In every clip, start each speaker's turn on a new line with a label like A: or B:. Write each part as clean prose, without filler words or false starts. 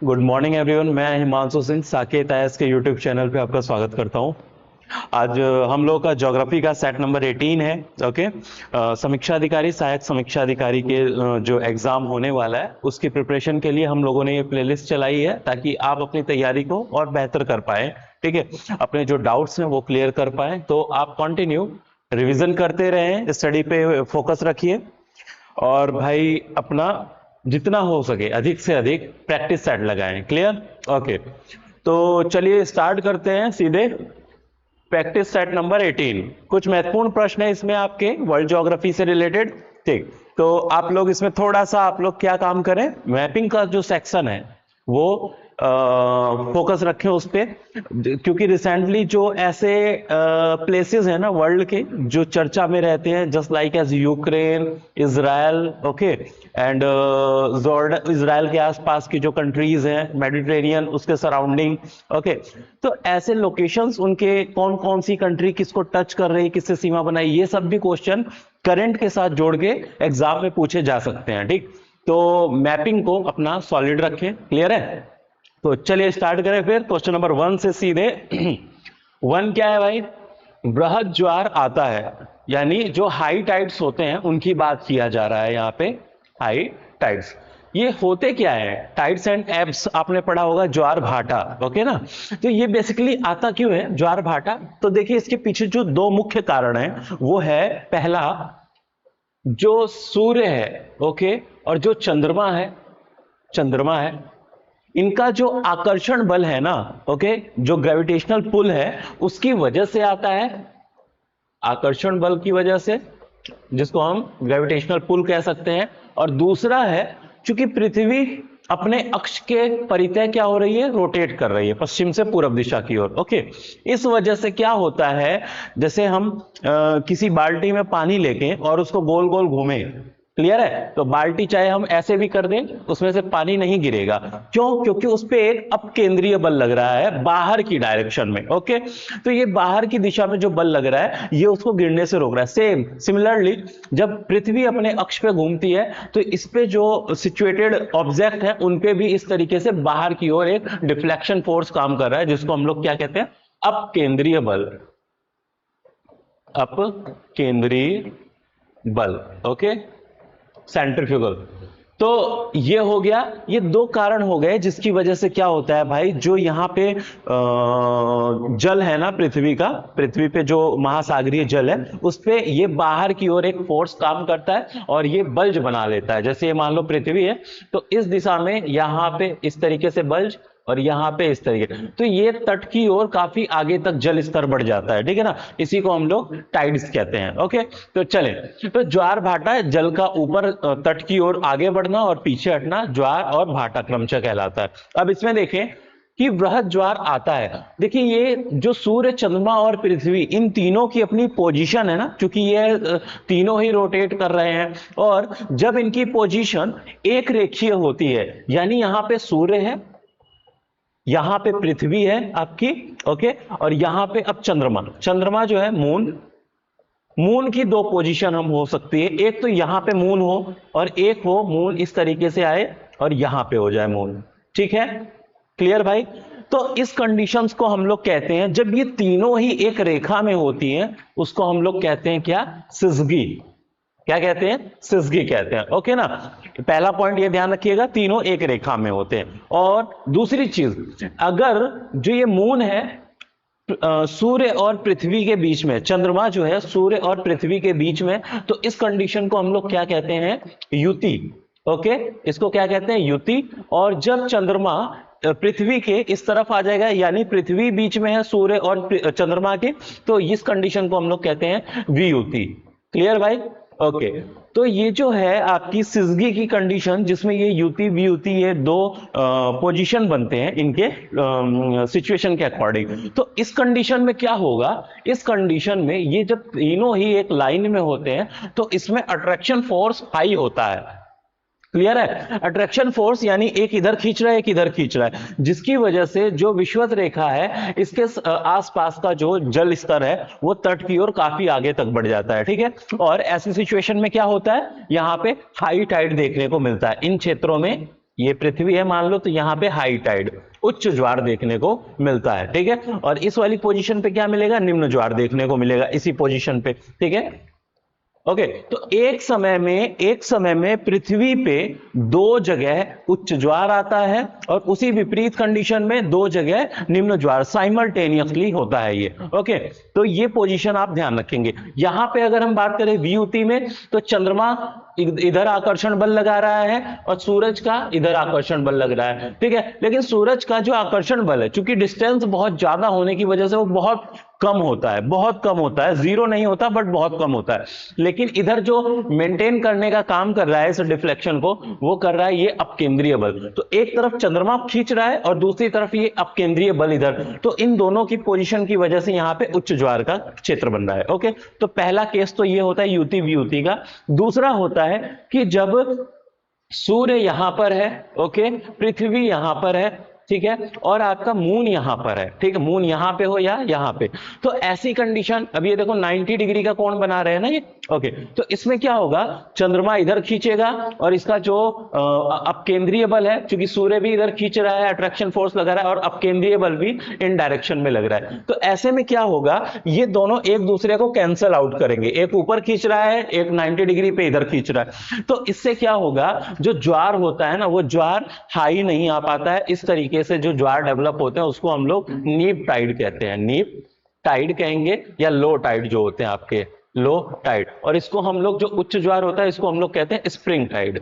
A: Good morning everyone. मैं Himanshu Singh Saket IAS के YouTube channel पे आपका स्वागत करता हूं। आज हम लोग का ज्योग्राफी का सेट नंबर 18 है। ओके। समीक्षा अधिकारी, सहायक समीक्षा अधिकारी के जो एग्जाम होने वाला है उसकी प्रिपरेशन के लिए हम लोगों ने ये प्लेलिस्ट चलाई है ताकि आप अपनी तैयारी को और बेहतर कर पाए। ठीक है, अपने जो डाउट्स हैं वो क्लियर कर पाए। तो आप कंटिन्यू रिविजन करते रहें, स्टडी पे फोकस रखिए और भाई अपना जितना हो सके अधिक से अधिक प्रैक्टिस सेट लगाएं। क्लियर? ओके। तो चलिए स्टार्ट करते हैं सीधे। Practice set number 18। कुछ महत्वपूर्ण प्रश्न है इसमें आपके वर्ल्ड ज्योग्राफी से रिलेटेड। ठीक, तो आप लोग इसमें थोड़ा सा आप लोग क्या काम करें, मैपिंग का जो सेक्शन है वो फोकस रखें उस पे, क्योंकि रिसेंटली जो ऐसे प्लेसेस हैं ना वर्ल्ड के जो चर्चा में रहते हैं, just like as Ukraine, Israel, okay, and Jordan, Israel के आसपास की जो कंट्रीज हैं, मेडिटेरियन उसके सराउंडिंग, ओके। तो ऐसे लोकेशंस उनके कौन कौन सी कंट्री किसको टच कर रही है, किससे सीमा बनाई, ये सब भी क्वेश्चन करंट के साथ जोड़ के एग्जाम में पूछे जा सकते हैं। ठीक, तो मैपिंग को अपना सॉलिड रखें। क्लियर है? तो चलिए स्टार्ट करें फिर क्वेश्चन नंबर 1 से सीधे। 1 क्या है भाई? बृहद ज्वार आता है, यानी जो हाई टाइड्स होते हैं उनकी बात किया जा रहा है यहाँ पे। हाई टाइड्स ये होते क्या है? टाइड्स एंड एब्स आपने पढ़ा होगा, ज्वार भाटा, ओके ना। तो ये बेसिकली आता क्यों है ज्वार भाटा? तो देखिए इसके पीछे जो दो मुख्य कारण है वो है, पहला जो सूर्य है, ओके, और जो चंद्रमा है, इनका जो आकर्षण बल है ना, ओके, जो ग्रेविटेशनल पुल है उसकी वजह से आता है। आकर्षण बल की वजह से, जिसको हम ग्रेविटेशनल पुल कह सकते हैं। और दूसरा है चूंकि पृथ्वी अपने अक्ष के परितः क्या हो रही है, रोटेट कर रही है पश्चिम से पूर्व दिशा की ओर। ओके, इस वजह से क्या होता है, जैसे हम किसी बाल्टी में पानी लेके और उसको गोल गोल घूमें, क्लियर है, तो बाल्टी चाहे हम ऐसे भी कर दें उसमें से पानी नहीं गिरेगा। क्यों? क्योंकि उस पे एक अपकेंद्रीय बल लग रहा है बाहर की डायरेक्शन में। ओके, तो ये बाहर की दिशा में जो बल लग रहा है ये उसको गिरने से रोक रहा है। सेम सिमिलरली जब पृथ्वी अपने अक्ष पे घूमती है तो इस पे जो सिचुएटेड ऑब्जेक्ट है उन पे भी इस तरीके से बाहर की ओर एक डिफ्लेक्शन फोर्स काम कर रहा है, जिसको हम लोग क्या कहते हैं, अपकेंद्रीय बल। अपकेंद्रीय बल, ओके, सेंट्रीफ्यूगल। तो ये हो गया, ये दो कारण हो गए जिसकी वजह से क्या होता है भाई, जो यहाँ पे जल है ना पृथ्वी पे जो महासागरीय जल है उस पे ये बाहर की ओर एक फोर्स काम करता है और ये बल्ज बना लेता है। जैसे ये मान लो पृथ्वी है तो इस दिशा में यहाँ पे इस तरीके से बल्ज और यहाँ पे इस तरीके, तो ये तट की ओर काफी आगे तक जल स्तर बढ़ जाता है। ठीक है ना, इसी को हम लोग टाइड्स कहते हैं। ओके, तो चले, तो ज्वार भाटा जल का ऊपर तट की ओर आगे बढ़ना और पीछे हटना ज्वार और भाटा क्रमशः कहलाता है। अब इसमें देखें कि बृहद ज्वार आता है। देखिए ये जो सूर्य, चंद्रमा और पृथ्वी, इन तीनों की अपनी पोजीशन है ना, क्योंकि ये तीनों ही रोटेट कर रहे हैं, और जब इनकी पोजीशन एक रेखीय होती है, यानी यहां पे सूर्य है, यहां पे पृथ्वी है आपकी, ओके, और यहां पे अब चंद्रमा जो है मून की दो पोजीशन हम हो सकती है, एक तो यहां पे मून हो और एक हो मून इस तरीके से आए और यहां पे हो जाए मून। ठीक है, क्लियर भाई? तो इस कंडीशंस को हम लोग कहते हैं, जब ये तीनों ही एक रेखा में होती हैं उसको हम लोग कहते हैं क्या, सिसगी। क्या कहते हैं? सिसगी कहते हैं। ओके ना, पहला पॉइंट ये ध्यान रखिएगा, तीनों एक रेखा में होते हैं। और दूसरी चीज, अगर जो ये मून है सूर्य और पृथ्वी के बीच में, चंद्रमा जो है सूर्य और पृथ्वी के बीच में, तो इस कंडीशन को हम लोग क्या कहते हैं, युति। ओके, इसको क्या कहते हैं, युति। और जब चंद्रमा पृथ्वी के इस तरफ आ जाएगा, यानी पृथ्वी बीच में है सूर्य और चंद्रमा के, तो इस कंडीशन को हम लोग कहते हैं वियुति। क्लियर भाई? ओके, तो ये जो है आपकी सिसगी की कंडीशन, जिसमें ये युति वियुति ये दो पोजीशन बनते हैं इनके सिचुएशन के अकॉर्डिंग। तो इस कंडीशन में क्या होगा, इस कंडीशन में ये जब तीनों ही एक लाइन में होते हैं तो इसमें अट्रैक्शन फोर्स हाई होता है। क्लियर है? अट्रैक्शन फोर्स यानी एक इधर खींच रहा है एक इधर खींच रहा है, जिसकी वजह से जो विषुवत रेखा है इसके आसपास का जो जल स्तर है वो तट की ओर काफी आगे तक बढ़ जाता है। ठीक है, और ऐसी सिचुएशन में क्या होता है, यहाँ पे हाई टाइड देखने को मिलता है इन क्षेत्रों में। ये पृथ्वी है मान लो, तो यहाँ पे हाई टाइड, उच्च ज्वार देखने को मिलता है, ठीक है। और इस वाली पोजीशन पे क्या मिलेगा, निम्न ज्वार देखने को मिलेगा इसी पोजीशन पे, ठीक है। ओके, तो एक समय में पृथ्वी पे दो जगह उच्च ज्वार आता है और उसी विपरीत कंडीशन में दो जगह निम्न ज्वार, साइमल्टेनियसली होता है ये। ओके, तो ये पोजीशन आप ध्यान रखेंगे। यहां पे अगर हम बात करें वियुति में, तो चंद्रमा इधर आकर्षण बल लगा रहा है और सूरज का इधर आकर्षण बल लग रहा है, ठीक है। लेकिन सूरज का जो आकर्षण बल है, चूंकि डिस्टेंस बहुत ज्यादा होने की वजह से वो बहुत कम होता है, बहुत कम होता है, जीरो नहीं होता बट बहुत कम होता है। लेकिन इधर जो मेंटेन करने का काम कर रहा है इस डिफ्लेक्शन को, वो कर रहा है ये अपकेंद्रीय बल। तो एक तरफ चंद्रमा खींच रहा है और दूसरी तरफ ये अपकेंद्रीय बल इधर, तो इन दोनों की पोजीशन की वजह से यहां पे उच्च ज्वार का क्षेत्र बन रहा है। ओके, तो पहला केस तो ये होता है युति वियुति का। दूसरा होता है कि जब सूर्य यहां पर है, ओके, पृथ्वी यहां पर है, ठीक है, और आपका मून यहां पर है, ठीक है, मून यहां पे हो या यहां पे, तो ऐसी कंडीशन, अब ये देखो 90 डिग्री का कोण बना रहे हैं ना ये। ओके, तो इसमें क्या होगा, चंद्रमा इधर खींचेगा और इसका जो अपकेंद्रीय बल है, क्योंकि सूर्य भी इधर खींच रहा है, अट्रैक्शन फोर्स लगा रहा है, और अपकेंद्रीय बल भी इन डायरेक्शन में लग रहा है। तो ऐसे में क्या होगा, ये दोनों एक दूसरे को कैंसल आउट करेंगे, एक ऊपर खींच रहा है, एक 90 डिग्री पे इधर खींच रहा है। तो इससे क्या होगा, जो ज्वार होता है ना, वो ज्वार हाई नहीं आ पाता है। इस तरीके से जो ज्वार डेवलप होते हैं उसको हम लोग नीप टाइड कहते हैं, नीप टाइड कहेंगे, या लो टाइड जो होते हैं आपके, लो टाइड। और इसको हम लोग, जो उच्च ज्वार होता है, इसको हम लोग कहते हैं स्प्रिंग टाइड।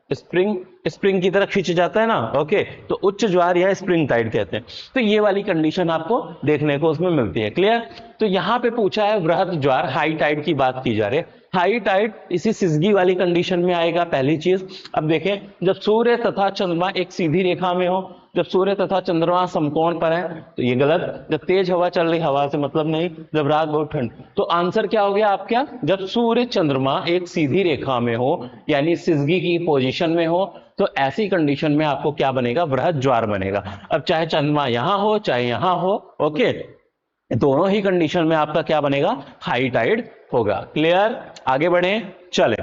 A: स्प्रिंग की तरह खींच जाता है ना, ओके, तो उच्च ज्वार या स्प्रिंग टाइड कहते हैं। तो ये वाली कंडीशन आपको देखने को उसमें मिलती है, क्लियर। तो यहां पे पूछा है वृहद ज्वार, हाई टाइड की बात की जा रही है। हाई टाइड इसी सिसगी वाली कंडीशन में आएगा, पहली चीज। अब देखें, जब सूर्य तथा चंद्रमा एक सीधी रेखा में हो, जब सूर्य तथा चंद्रमा समकोण पर है, तो ये गलत। जब तेज हवा चल रही, हवा से मतलब नहीं। जब रात बहुत ठंड, तो आंसर क्या हो गया आपका, जब सूर्य चंद्रमा एक सीधी रेखा में हो, यानी सिसगी की पोजीशन में हो, तो ऐसी कंडीशन में आपको क्या बनेगा, वृहद ज्वार बनेगा। अब चाहे चंद्रमा यहां हो चाहे यहां हो, ओके, दोनों ही कंडीशन में आपका क्या बनेगा, हाई टाइड होगा। क्लियर, आगे बढ़े, चले।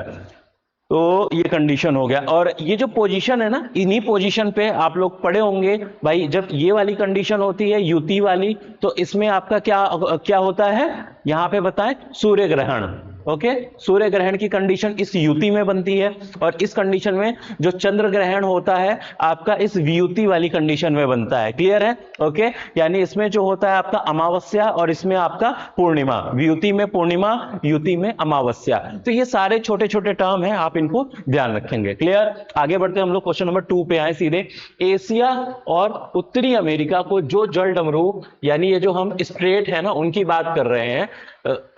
A: तो ये कंडीशन हो गया। और ये जो पोजीशन है ना, इन्हीं पोजीशन पे आप लोग पढ़े होंगे भाई, जब ये वाली कंडीशन होती है युति वाली, तो इसमें आपका क्या क्या होता है, यहां पे बताएं, सूर्य ग्रहण। ओके, सूर्य ग्रहण की कंडीशन इस युति में बनती है, और इस कंडीशन में जो चंद्र ग्रहण होता है आपका इस वियुति वाली कंडीशन में बनता है। क्लियर है, ओके, यानी इसमें जो होता है आपका अमावस्या, और इसमें आपका पूर्णिमा, वियुति में पूर्णिमा, युति में अमावस्या। तो ये सारे छोटे छोटे टर्म हैं, आप इनको ध्यान रखेंगे। क्लियर, आगे बढ़ते हम लोग क्वेश्चन नंबर 2 पे आए सीधे। एशिया और उत्तरी अमेरिका को जो जल डमरू, यानी ये जो हम स्ट्रेट है ना उनकी बात कर रहे हैं,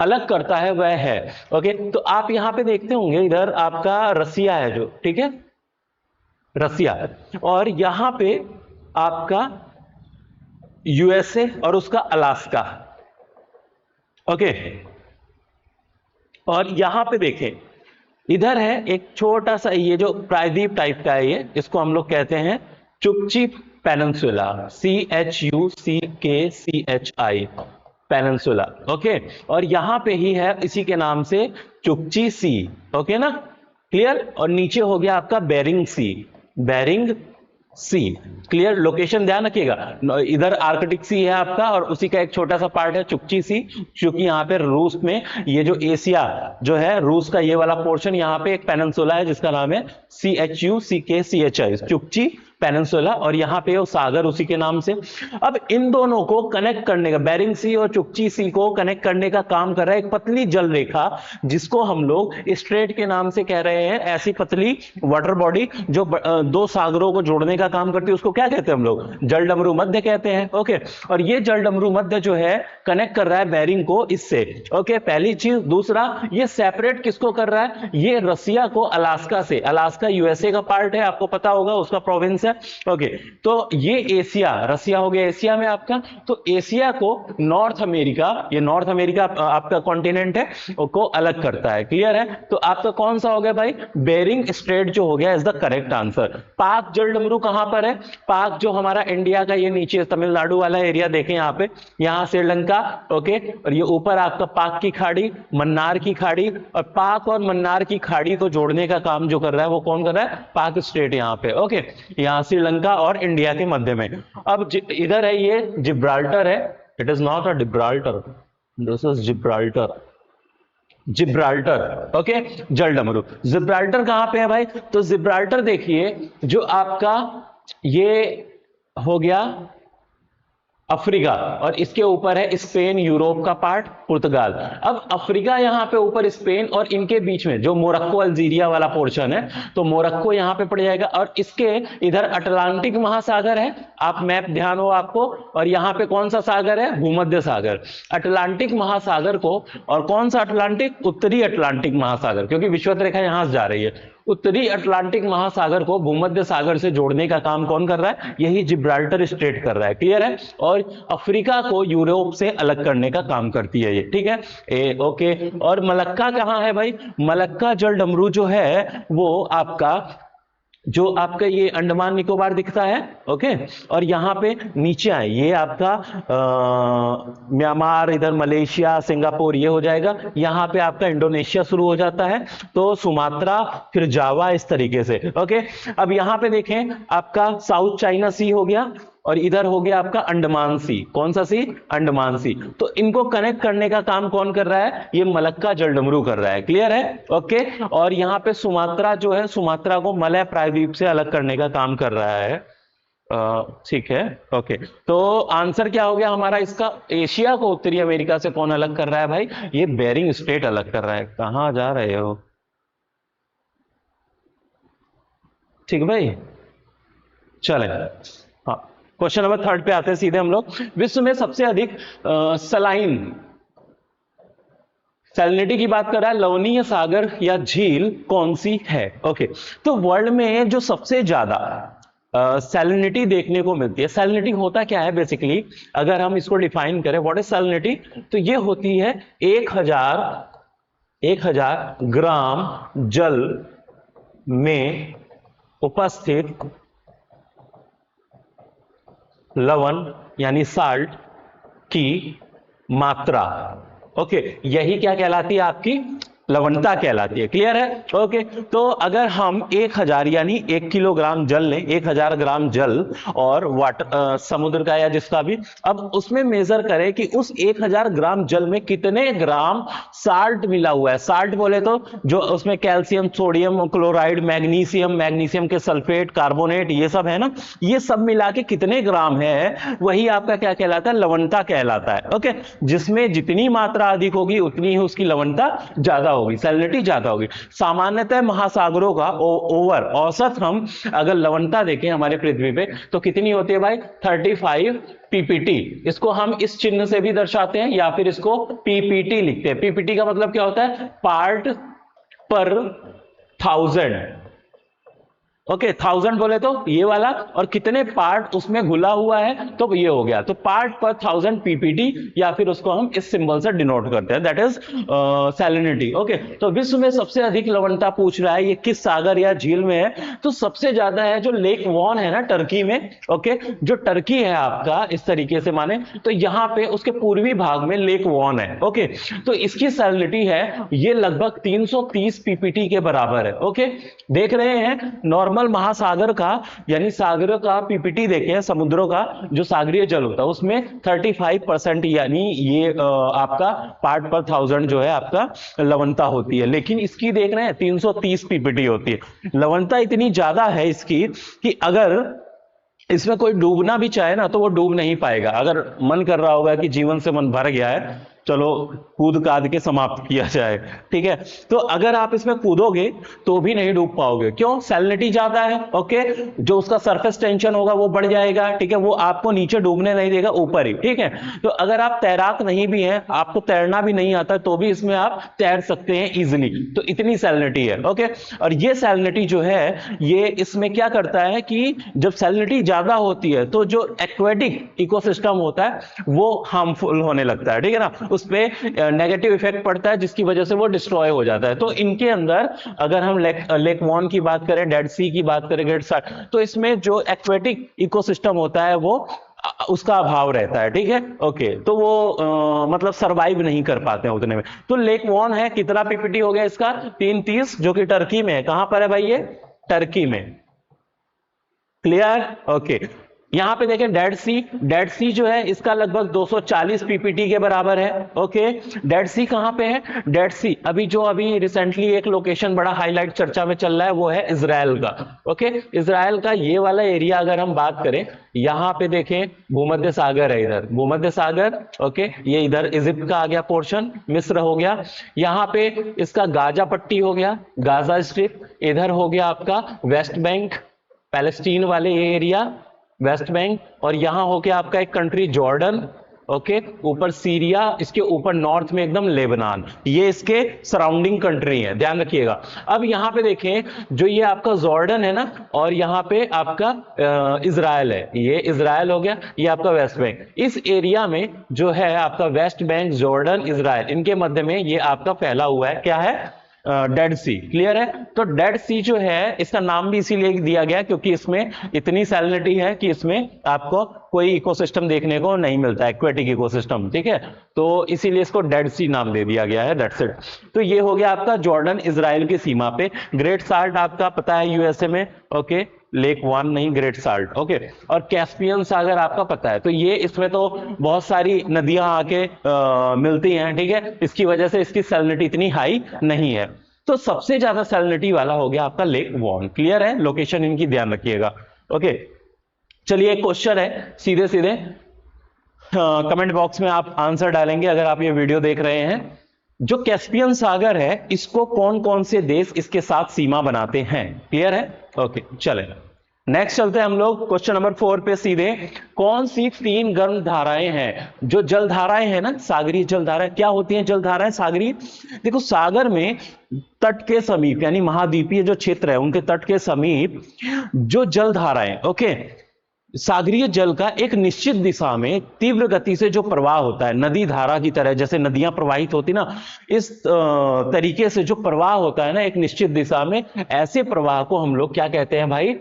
A: अलग करता है वह है। ओके, तो आप यहां पे देखते होंगे, इधर आपका रसिया है जो, ठीक है, रसिया, और यहां पे आपका यूएसए और उसका अलास्का। ओके, और यहां पे देखें, इधर है एक छोटा सा, ये जो प्रायद्वीप टाइप का है, ये इसको हम लोग कहते हैं चुकची पेनिनसुला, CHUCKCHI, पेनिनसुला। ओके, और यहां पे ही है इसी के नाम से चुकची सी। ओके ना, क्लियर। और नीचे हो गया आपका बेरिंग सी, बेरिंग सी। क्लियर, लोकेशन ध्यान रखिएगा, इधर आर्कटिक सी है आपका, और उसी का एक छोटा सा पार्ट है चुकची सी, क्योंकि यहाँ पे रूस में ये जो एशिया जो है, रूस का ये वाला पोर्शन, यहाँ पे एक पेनिनसुला है जिसका नाम है CHUCKCHI, चुकची पेनिनसुला, और यहाँ पे वो सागर उसी के नाम से। अब इन दोनों को कनेक्ट करने का, बेरिंग सी और चुकची सी को कनेक्ट करने का काम कर रहा है एक पतली जल रेखा, जिसको हम लोग स्ट्रेट के नाम से कह रहे हैं। ऐसी पतली वाटर बॉडी जो दो सागरों को जोड़ने का काम करती है, उसको क्या कहते हैं हम लोग, जल डमरू मध्य कहते हैं। ओके, और ये जल डमरू मध्य जो है कनेक्ट कर रहा है बेरिंग को इससे। ओके, पहली चीज। दूसरा, ये सेपरेट किसको कर रहा है, ये रसिया को अलास्का से। अलास्का यूएसए का पार्ट है, आपको पता होगा, उसका प्रोविंस है, है। ओके, तो ये एशिया, रसिया हो गया एशिया में आपका, तो एशिया को नॉर्थ अमेरिका, ये नॉर्थ अमेरिका आपका कॉन्टिनेंट है, को अलग करता है। क्लियर है? तो आपका कौन सा हो गया भाई? बेरिंग स्ट्रेट जो हो गया इज द करेक्ट आंसर। पाक जलडमरू कहां पर है? पाक जो हमारा इंडिया का ये नीचे तमिलनाडु वाला एरिया देखें यहाँ पे, यहाँ श्रीलंका, ओके, और ये ऊपर आपका पाक की खाड़ी, मन्नार की खाड़ी, और पाक और मन्नार की खाड़ी को जोड़ने का काम जो कर रहा है वो कौन कर रहा है? पाक स्टेट यहाँ पे। ओके, यहाँ श्रीलंका और इंडिया के मध्य में। अब इधर है ये जिब्राल्टर है, it is not a Gibraltar, this is Gibraltar, Gibraltar. Okay, जलडमरू। जिब्राल्टर कहां पे है भाई? तो जिब्राल्टर देखिए जो आपका ये हो गया अफ्रीका, और इसके ऊपर है स्पेन, यूरोप का पार्ट, पुर्तगाल। अब अफ्रीका यहाँ पे ऊपर स्पेन, और इनके बीच में जो मोरक्को अल्जीरिया वाला पोर्शन है, तो मोरक्को यहाँ पे पड़ जाएगा, और इसके इधर अटलांटिक महासागर है, आप मैप ध्यान हो आपको, और यहाँ पे कौन सा सागर है? भूमध्य सागर। अटलांटिक महासागर को, और कौन सा अटलांटिक? उत्तरी अटलांटिक महासागर, क्योंकि विषुवत रेखा यहां से जा रही है। उत्तरी अटलांटिक महासागर को भूमध्य सागर से जोड़ने का काम कौन कर रहा है? यही जिब्राल्टर स्टेट कर रहा है। क्लियर है? और अफ्रीका को यूरोप से अलग करने का काम करती है ये, ठीक है। ओके, और मलक्का कहां है भाई? मलक्का जलडमरू जो है वो आपका, जो आपका ये अंडमान निकोबार दिखता है, ओके, और यहाँ पे नीचे आए ये आपका म्यांमार, इधर मलेशिया, सिंगापुर, ये हो जाएगा। यहाँ पे आपका इंडोनेशिया शुरू हो जाता है, तो सुमात्रा, फिर जावा, इस तरीके से। ओके, अब यहाँ पे देखें आपका साउथ चाइना सी हो गया, और इधर हो गया आपका अंडमान सी। कौन सा सी? अंडमान सी। तो इनको कनेक्ट करने का काम कौन कर रहा है? ये मलक्का जलडमरू कर रहा है। क्लियर है? ओके, और यहाँ पे सुमात्रा जो है, सुमात्रा को मलय प्रायद्वीप से अलग करने का काम कर रहा है। ठीक है, ओके, तो आंसर क्या हो गया हमारा इसका? एशिया को उत्तरी अमेरिका से कौन अलग कर रहा है भाई? ये बेरिंग स्ट्रेट अलग कर रहा है। कहां जा रहे हो? ठीक भाई, चले, हाँ, क्वेश्चन नंबर 3 पे आते हैं सीधे हम लोग। विश्व में सबसे अधिक सलाइन, सैलिनिटी की बात कर रहा है, लवणीय सागर या झील कौन सी है? ओके, तो वर्ल्ड में जो सबसे ज्यादा सैलिनिटी देखने को मिलती है, सैलिनिटी होता क्या है बेसिकली, अगर हम इसको डिफाइन करें, व्हाट इज सैलिनिटी, तो ये होती है 1000 ग्राम जल में उपस्थित लवण यानी साल्ट की मात्रा। ओके, यही क्या कहलाती है? आपकी लवणता कहलाती है। क्लियर है? ओके, तो अगर हम 1000 यानी 1 किलोग्राम जल लें, 1000 ग्राम जल और वाटर समुद्र का या जिसका भी, अब उसमें मेजर करें कि उस 1000 ग्राम जल में कितने ग्राम साल्ट मिला हुआ है। साल्ट बोले तो जो उसमें कैल्शियम, सोडियम क्लोराइड, मैग्नीशियम के सल्फेट, कार्बोनेट, ये सब है ना, ये सब मिला के कितने ग्राम है, वही आपका क्या कहलाता है? लवणता कहलाता है। ओके, जिसमें जितनी मात्रा अधिक होगी उतनी ही उसकी लवणता ज्यादा होगी, सैलिनिटी ज्यादा होगी। सामान्यतः महासागरों का ओवर औसत हम अगर लवणता देखें हमारे पृथ्वी पे तो कितनी होती है भाई? 35 पीपीटी। इसको हम इस चिन्ह से भी दर्शाते हैं या फिर इसको पीपीटी लिखते हैं। पीपीटी का मतलब क्या होता है? पार्ट पर 1000। ओके, 1000 बोले तो ये वाला, और कितने पार्ट उसमें घुला हुआ है तो ये हो गया, तो पार्ट पर 1000 पीपीटी, या फिर उसको हम इस सिंबल से डिनोट करते हैं, दैट इज सैलिनिटी। ओके, तो विश्व में सबसे अधिक लवणता पूछ रहा है, ये किस सागर या झील में है? तो सबसे ज्यादा है जो लेक वॉन है ना टर्की में। ओके, जो टर्की है आपका, इस तरीके से माने तो यहां पे उसके पूर्वी भाग में लेक वॉन है। ओके, तो इसकी सैलिनिटी है ये लगभग 330 पीपीटी के बराबर है। ओके, देख रहे हैं नॉर्मल महासागर का यानी सागर का पीपीटी देखें, समुद्रों का जो सागरीय जल होता है उसमें 35% यानी ये आपका पार्ट पर 1000 जो है आपका लवणता होती है, लेकिन इसकी देख रहे हैं 330 पीपीटी होती है। लवणता इतनी ज्यादा है इसकी कि अगर इसमें कोई डूबना भी चाहे ना तो वो डूब नहीं पाएगा। अगर मन कर रहा होगा कि जीवन से मन भर गया है चलो कूद काद के समाप्त किया जाए, ठीक है। तो अगर आप इसमें कूदोगे तो भी नहीं डूब पाओगे, क्यों? सैलिनिटी ज्यादा है, ओके। जो उसका सरफेस टेंशन होगा वो बढ़ जाएगा, ठीक है, वो आपको नीचे डूबने नहीं देगा, ऊपर ही, ठीक है। तो अगर आप तैराक नहीं भी हैं, आपको तैरना भी नहीं आता, तो भी इसमें आप तैर सकते हैं इजिली। तो इतनी सैलिनिटी है, ओके। और ये सैलिनिटी जो है ये इसमें क्या करता है कि जब सैलिनिटी ज्यादा होती है तो जो एक्वेटिक इकोसिस्टम होता है वो हार्मफुल होने लगता है, ठीक है ना, उस पर नेगेटिव इफेक्ट पड़ता है जिसकी वजह से वो डिस्ट्रॉय हो जाता है। तो इनके अंदर अगर हम लेक वॉन की बात करें, डेड सी की बात करें, ग्रेट सार्क, तो इसमें जो एक्वेटिक इकोसिस्टम होता है वो उसका अभाव रहता है, ठीक है, ओके। तो वो मतलब सरवाइव नहीं कर पाते हैं उतने में। तो लेक वॉन है, कितना पीपीटी हो गया इसका? 330, जो कि टर्की में है। कहां पर है भाई ये? टर्की में। Clear, okay. यहां पे देखें डेड सी जो है इसका लगभग 240 पीपीटी के बराबर है, ओके। डेड सी कहां पे है? डेड सी अभी रिसेंटली एक लोकेशन बड़ा हाईलाइट चर्चा में चल रहा है, वो है इजराइल का, ओके। इजराइल का ये वाला एरिया अगर हम बात करें, यहां पे देखें भूमध्य सागर है, इधर भूमध्य सागर, ओके। ये इधर इजिप्ट का आ गया पोर्शन, मिस्र हो गया, यहां पे इसका गाजा पट्टी हो गया, गाजा स्ट्रिप, इधर हो गया आपका वेस्ट बैंक, पैलेस्टीन वाले ये एरिया, वेस्ट बैंक, और यहां हो गया आपका एक कंट्री जॉर्डन, ओके। ऊपर सीरिया, इसके ऊपर नॉर्थ में एकदम लेबनान, ये इसके सराउंडिंग कंट्री है, ध्यान रखिएगा। अब यहां पे देखें, जो ये आपका जॉर्डन है ना, और यहां पे आपका इजराइल है, ये इजराइल हो गया, ये आपका वेस्ट बैंक। इस एरिया में जो है आपका वेस्ट बैंक, जॉर्डन, इजराइल, इनके मध्य में ये आपका फैला हुआ है, क्या है? डेड सी। क्लियर है? तो डेड सी जो है इसका नाम भी इसीलिए दिया गया क्योंकि इसमें इतनी सैलिनिटी है कि इसमें आपको कोई इकोसिस्टम देखने को नहीं मिलता, एक्वेटिक इकोसिस्टम, ठीक है। तो इसीलिए इसको डेड सी नाम दे दिया गया है, दैट्स इट। तो ये हो गया आपका जॉर्डन इजराइल की सीमा पे। ग्रेट साल्ट आपका पता है यूएसए में, ओके। लेक वन नहीं, ग्रेट साल्ट, ओके। और कैस्पियन सागर आपका पता है। तो ये इसमें तो बहुत सारी नदियां आके मिलती हैं, ठीक है, इसकी वजह से इसकी सैलिनिटी इतनी हाई नहीं है। तो सबसे ज्यादा सैलिनिटी वाला हो गया आपका लेक वॉन। क्लियर है? लोकेशन इनकी ध्यान रखिएगा, ओके। चलिए एक क्वेश्चन है, सीधे सीधे कमेंट बॉक्स में आप आंसर डालेंगे अगर आप ये वीडियो देख रहे हैं। जो कैस्पियन सागर है इसको कौन कौन से देश इसके साथ सीमा बनाते हैं? क्लियर है? ओके, चले नेक्स्ट चलते हैं हम लोग क्वेश्चन नंबर 4 पे सीधे। कौन सी 3 गर्म धाराएं हैं? जो जल धाराएं हैं ना, सागरीय जल धाराएं, क्या होती हैं जल धाराएं सागरीय? देखो, सागर में तट के समीप यानी महाद्वीपीय जो क्षेत्र है उनके तट के समीप जो जल धाराएं, ओके, सागरीय जल का एक निश्चित दिशा में तीव्र गति से जो प्रवाह होता है, नदी धारा की तरह, जैसे नदियां प्रवाहित होती ना, इस तरीके से जो प्रवाह होता है ना एक निश्चित दिशा में, ऐसे प्रवाह को हम लोग क्या कहते हैं भाई?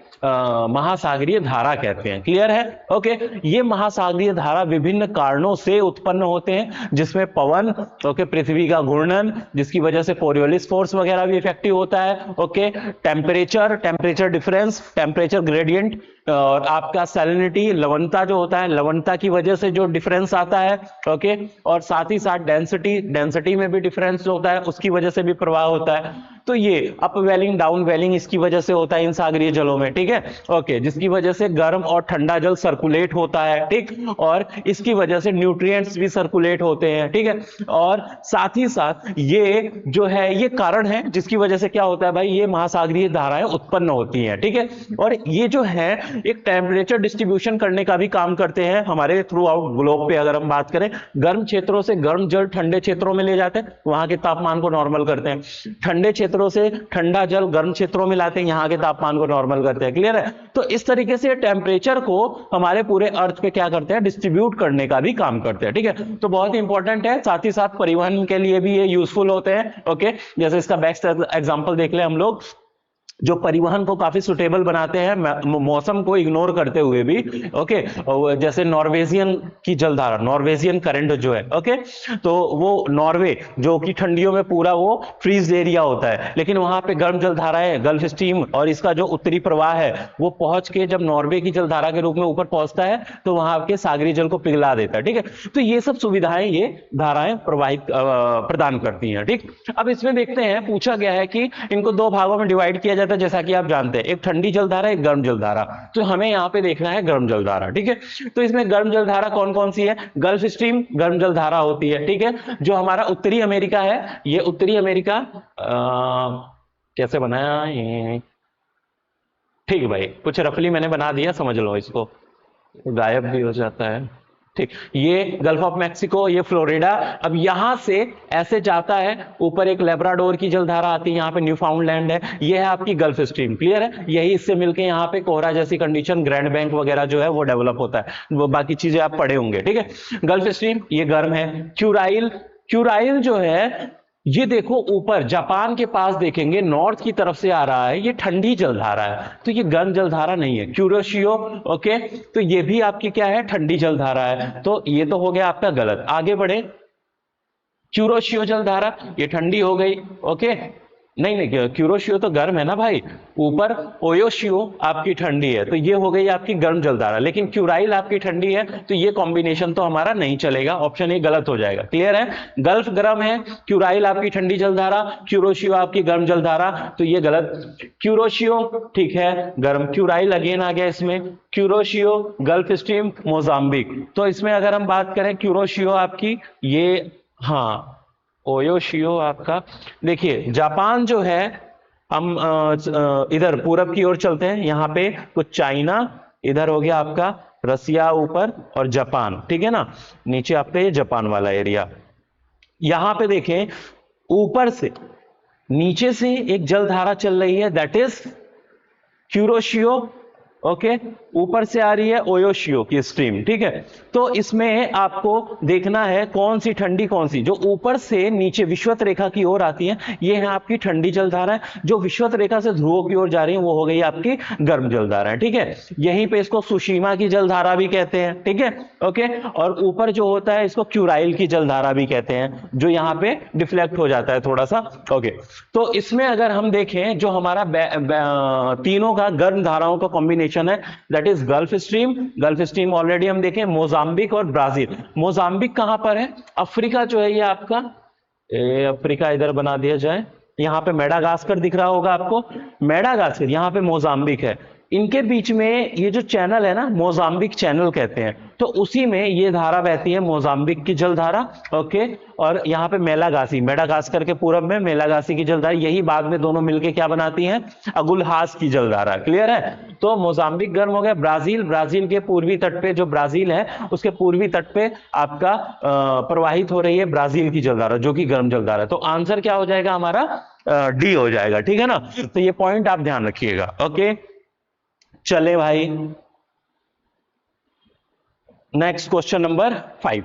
A: महासागरीय धारा कहते हैं। क्लियर है? ओके। ये महासागरीय धारा विभिन्न कारणों से उत्पन्न होते हैं, जिसमें पवन, ओके, पृथ्वी का घूर्णन, जिसकी वजह से कोरियोलिस फोर्स वगैरह भी इफेक्टिव होता है, okay, temperature difference, temperature gradient, और आपका सैलिनिटी, लवणता जो होता है, लवणता की वजह से जो डिफरेंस आता है, ओके, और साथ ही साथ डेंसिटी में भी डिफरेंस होता है, उसकी वजह से भी प्रवाह होता है। तो ये अप वेलिंग, डाउन वेलिंग इसकी वजह से होता है इन सागरीय जलों में, ठीक है, ओके, जिसकी वजह से गर्म और ठंडा जल सर्कुलेट होता है, ठीक, और इसकी वजह से न्यूट्रिएंट्स भी सर्कुलेट होते हैं, ठीक है। और साथ ही साथ ये जो है ये कारण है जिसकी वजह से क्या होता है भाई? ये महासागरीय धाराएं उत्पन्न होती हैं, ठीक है। और ये जो है एक टेम्परेचर डिस्ट्रीब्यूशन करने का भी काम करते हैं हमारे थ्रू आउट ग्लोब पे। अगर हम बात करें, गर्म क्षेत्रों से गर्म जल ठंडे क्षेत्रों में ले जाते हैं, वहां के तापमान को नॉर्मल करते हैं, ठंडे क्षेत्रों से ठंडा जल गर्म क्षेत्रों में लाते हैं, यहां के तापमान को नॉर्मल करते हैं। क्लियर है? तो इस तरीके से टेम्परेचर को हमारे पूरे अर्थ पे क्या करते हैं? डिस्ट्रीब्यूट करने का भी काम करते हैं, ठीक है। तो बहुत इंपॉर्टेंट है, साथ ही साथ परिवहन के लिए भी ये यूजफुल होते हैं, ओके। जैसे इसका बेस्ट एग्जांपल देख ले हम लोग, जो परिवहन को काफी सुटेबल बनाते हैं मौसम को इग्नोर करते हुए भी, ओके। जैसे नॉर्वेजियन की जलधारा, नॉर्वेजियन करंट जो है, ओके, तो वो नॉर्वे जो कि ठंडियों में पूरा वो फ्रीज एरिया होता है, लेकिन वहां पे गर्म जलधारा है, गल्फ स्ट्रीम, और इसका जो उत्तरी प्रवाह है वो पहुंच के जब नॉर्वे की जलधारा के रूप में ऊपर पहुंचता है तो वहां के सागरीय जल को पिघला देता है, ठीक है। तो ये सब सुविधाएं ये धाराएं प्रदान करती हैं, ठीक। अब इसमें देखते हैं, पूछा गया है कि इनको 2 भागों में डिवाइड किया जाए कहते हैं जैसा कि आप जानते हैं, एक ठंडी जलधारा, एक गर्म जलधारा। तो हमें यहाँ पे देखना है गर्म जलधारा, ठीक है। तो इसमें गर्म जलधारा कौन कौन सी है? गल्फ स्ट्रीम गर्म जलधारा होती है, ठीक है। जो हमारा उत्तरी अमेरिका है, ये उत्तरी अमेरिका कैसे बनाया ये, ठीक है भाई, कुछ रफली मैंने बना दिया, समझ लो इसको, गायब भी हो जाता है, ठीक। ये गल्फ ऑफ मैक्सिको, ये फ्लोरिडा। अब यहां से ऐसे जाता है ऊपर, एक लेब्राडोर की जलधारा आती है, यहाँ पे न्यू फाउंडलैंड है, ये है आपकी गल्फ स्ट्रीम, क्लियर है। यही इससे मिलके यहाँ पे कोहरा जैसी कंडीशन, ग्रैंड बैंक वगैरह जो है वो डेवलप होता है, वो बाकी चीजें आप पढ़े होंगे, ठीक है। गल्फ स्ट्रीम ये गर्म है। क्यूराइल, क्यूराइल जो है ये देखो ऊपर जापान के पास देखेंगे, नॉर्थ की तरफ से आ रहा है, ये ठंडी जलधारा है, तो ये गर्म जलधारा नहीं है। क्यूरोशियो, ओके, तो ये भी आपकी क्या है? ठंडी जलधारा है। तो ये तो हो गया आपका गलत। आगे बढ़े, क्यूरोशियो जलधारा ये ठंडी हो गई, ओके। नहीं नहीं, क्यूरोशियो तो गर्म है ना भाई, ऊपर ओयोशियो आपकी ठंडी है, तो ये हो गई आपकी गर्म जलधारा। लेकिन क्यूराइल आपकी ठंडी है, तो ये कॉम्बिनेशन तो हमारा नहीं चलेगा, ऑप्शन ए गलत हो जाएगा, क्लियर है। गल्फ गर्म है, क्यूराइल आपकी ठंडी जलधारा, क्यूरोशियो आपकी गर्म जलधारा, तो ये गलत। क्यूरोशियो ठीक है गर्म, क्यूराइल अगेन आ गया इसमें, क्यूरोशियो, गल्फ स्ट्रीम, मोजाम्बिक। तो इसमें अगर हम बात करें क्यूरोशियो आपकी ये, हाँ ओयोशियो आपका, देखिए जापान जो है, हम इधर पूरब की ओर चलते हैं, यहाँ पे कुछ चाइना, इधर हो गया आपका रसिया ऊपर, और जापान, ठीक है ना। नीचे आपका ये जापान वाला एरिया। यहां पे देखें ऊपर से नीचे से एक जलधारा चल रही है, दैट इज क्यूरोशियो, ओके, ऊपर से आ रही है ओयोशियो की स्ट्रीम, ठीक है। तो इसमें आपको देखना है कौन सी ठंडी कौन सी, जो ऊपर से नीचे विषुवत रेखा की ओर आती है, ये है आपकी ठंडी जलधारा है। जो विषुवत रेखा से ध्रुवों की ओर जा रही है वो हो गई आपकी गर्म जलधारा है, ठीक है। यहीं पे इसको सुशीमा की जलधारा भी कहते हैं, ठीक है, ओके। और ऊपर जो होता है इसको क्यूराइल की जलधारा भी कहते हैं, जो यहाँ पे डिफ्लेक्ट हो जाता है थोड़ा सा, ओके। तो इसमें अगर हम देखें जो हमारा तीनों का गर्म धाराओं का कॉम्बिनेशन है, that is gulf stream. Gulf stream already हम देखें, मोजाम्बिक और ब्राजील। मोजाम्बिक कहां पर है? अफ्रीका जो है ये आपका, अफ्रीका इधर बना दिया जाए, यहां पे मेडागास्कर दिख रहा होगा आपको, मेडागास्कर, यहां पे मोजाम्बिक है। इनके बीच में ये जो चैनल है ना, मोजाम्बिक चैनल कहते हैं, तो उसी में ये धारा बहती है, मोजाम्बिक की जलधारा, ओके। और यहाँ पे मेलागासी, मेडागास्कर के पूरब में मेलागासी की जलधारा, यही बाद में दोनों मिलके क्या बनाती हैं? अगुलहास की जलधारा, क्लियर है। तो मोजाम्बिक गर्म हो गया। ब्राजील, ब्राजील के पूर्वी तट पे, जो ब्राजील है उसके पूर्वी तट पे आपका प्रवाहित हो रही है ब्राजील की जलधारा, जो कि गर्म जलधारा है। तो आंसर क्या हो जाएगा हमारा? डी हो जाएगा, ठीक है ना। तो ये पॉइंट आप ध्यान रखिएगा, ओके। चले भाई, नेक्स्ट क्वेश्चन नंबर 5,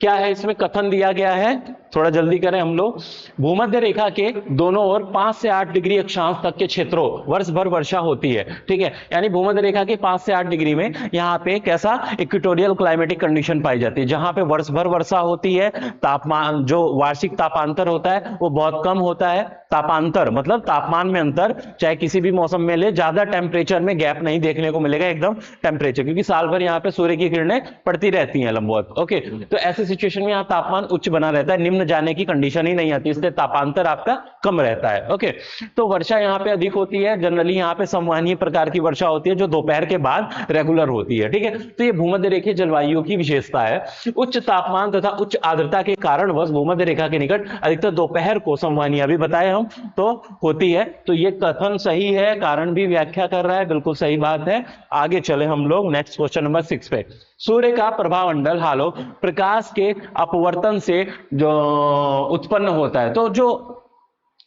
A: क्या है इसमें कथन दिया गया है, थोड़ा जल्दी करें हम लोग। भूमध्य रेखा के दोनों ओर 5 से 8 डिग्री अक्षांश तक के क्षेत्रों वर्ष भर वर्षा होती है, ठीक है। यानी भूमध्य रेखा के 5 से 8 डिग्री में यहाँ पे कैसा इक्वेटोरियल क्लाइमेटिक कंडीशन पाई जाती है, जहां पे वर्ष भर वर्षा होती है। तापमान, जो वार्षिक तापांतर होता है वो बहुत कम होता है। तापांतर मतलब तापमान में अंतर, चाहे किसी भी मौसम में ले, ज्यादा टेम्परेचर में गैप नहीं देखने को मिलेगा, एकदम टेम्परेचर, क्योंकि साल भर यहाँ पे सूर्य की किरणें पड़ती रहती हैं लंबवत, ओके। तो ऐसे सिचुएशन में यहाँ तापमान उच्च बना रहता है, निम्न जाने की कंडीशन ही नहीं आती, इसलिए तापांतर आपका कम रहता है, ओके। तो वर्षा यहाँ पे अधिक होती है, जनरली यहाँ पे संवहनीय प्रकार की वर्षा होती है, जो दोपहर के बाद रेगुलर होती है, ठीक है। तो ये भूमध्य रेखीय जलवायु की विशेषता है। उच्च तापमान तथा उच्च आर्द्रता के कारणवश भूमध्य रेखा के निकट अधिकतर दोपहर को संवहनीय, अभी बताए हम, तो होती है। तो ये कथन सही है, कारण भी व्याख्या कर रहा है, बिल्कुल सही बात है। आगे चले हम लोग नेक्स्ट क्वेश्चन नंबर 6 पे। सूर्य का प्रभामंडल हालो प्रकाश के अपवर्तन से जो उत्पन्न होता है, तो जो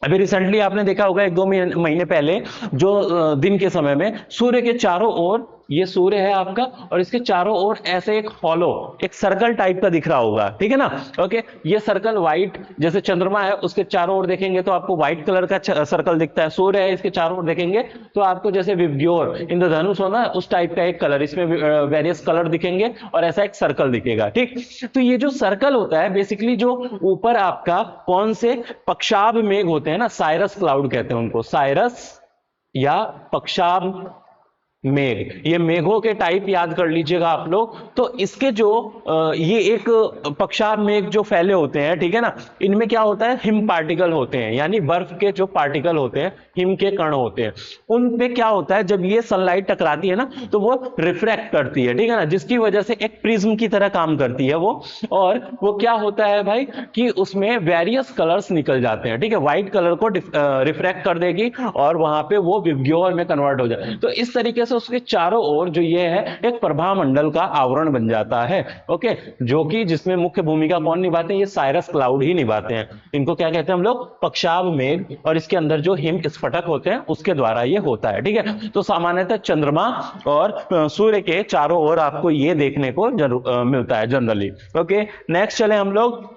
A: अभी रिसेंटली आपने देखा होगा 1-2 महीने पहले, जो दिन के समय में सूर्य के चारों ओर, ये सूर्य है आपका, और इसके चारों ओर ऐसे एक हॉलो, एक सर्कल टाइप का दिख रहा होगा, ठीक है ना, ओके। ये सर्कल व्हाइट, जैसे चंद्रमा है उसके चारों ओर देखेंगे तो आपको व्हाइट कलर का सर्कल दिखता है, सूर्य है इसके चारों ओर देखेंगे तो आपको जैसे विब्ग्योर, इंद्रधनुष होना उस टाइप का एक कलर, इसमें वेरियस कलर दिखेंगे और ऐसा एक सर्कल दिखेगा, ठीक। तो ये जो सर्कल होता है बेसिकली, जो ऊपर आपका कौन से पक्षाभ मेघ होते हैं ना, साइरस क्लाउड कहते हैं उनको, साइरस या पक्षाभ मेघ, ये मेघों के टाइप याद कर लीजिएगा आप लोग। तो इसके जो ये एक पक्षार मेघ जो फैले होते हैं, ठीक है ना, इनमें क्या होता है, हिम पार्टिकल होते हैं, यानी बर्फ के जो पार्टिकल होते हैं, हिम के कण होते हैं, उन पे क्या होता है, जब ये सनलाइट टकराती है ना तो वो रिफ्रैक्ट करती है, ठीक है ना, जिसकी वजह से एक प्रिज्म की तरह काम करती है वो। और वो क्या होता है भाई कि उसमें वेरियस कलर्स निकल जाते हैं, ठीक है, व्हाइट कलर को रिफ्रैक्ट कर देगी और वहां पे वो विबग्योर में कन्वर्ट हो जाए। तो इस तरीके से उसके चारों ओर जो ये है एक प्रभा मंडल का आवरण बन जाता है। ओके, जो कि जिसमें मुख्य भूमिका कौन निभाते हैं, ये साइरस क्लाउड ही निभाते हैं। इनको क्या कहते हैं हम लोग, पक्षाभ मेघ, और इसके अंदर जो हिम स्फटक होते हैं उसके द्वारा ये होता है, ठीक है। तो सामान्यतः चंद्रमा और सूर्य के चारों ओर आपको ये देखने को मिलता है जनरली। ओके, नेक्स्ट चले हम लोग।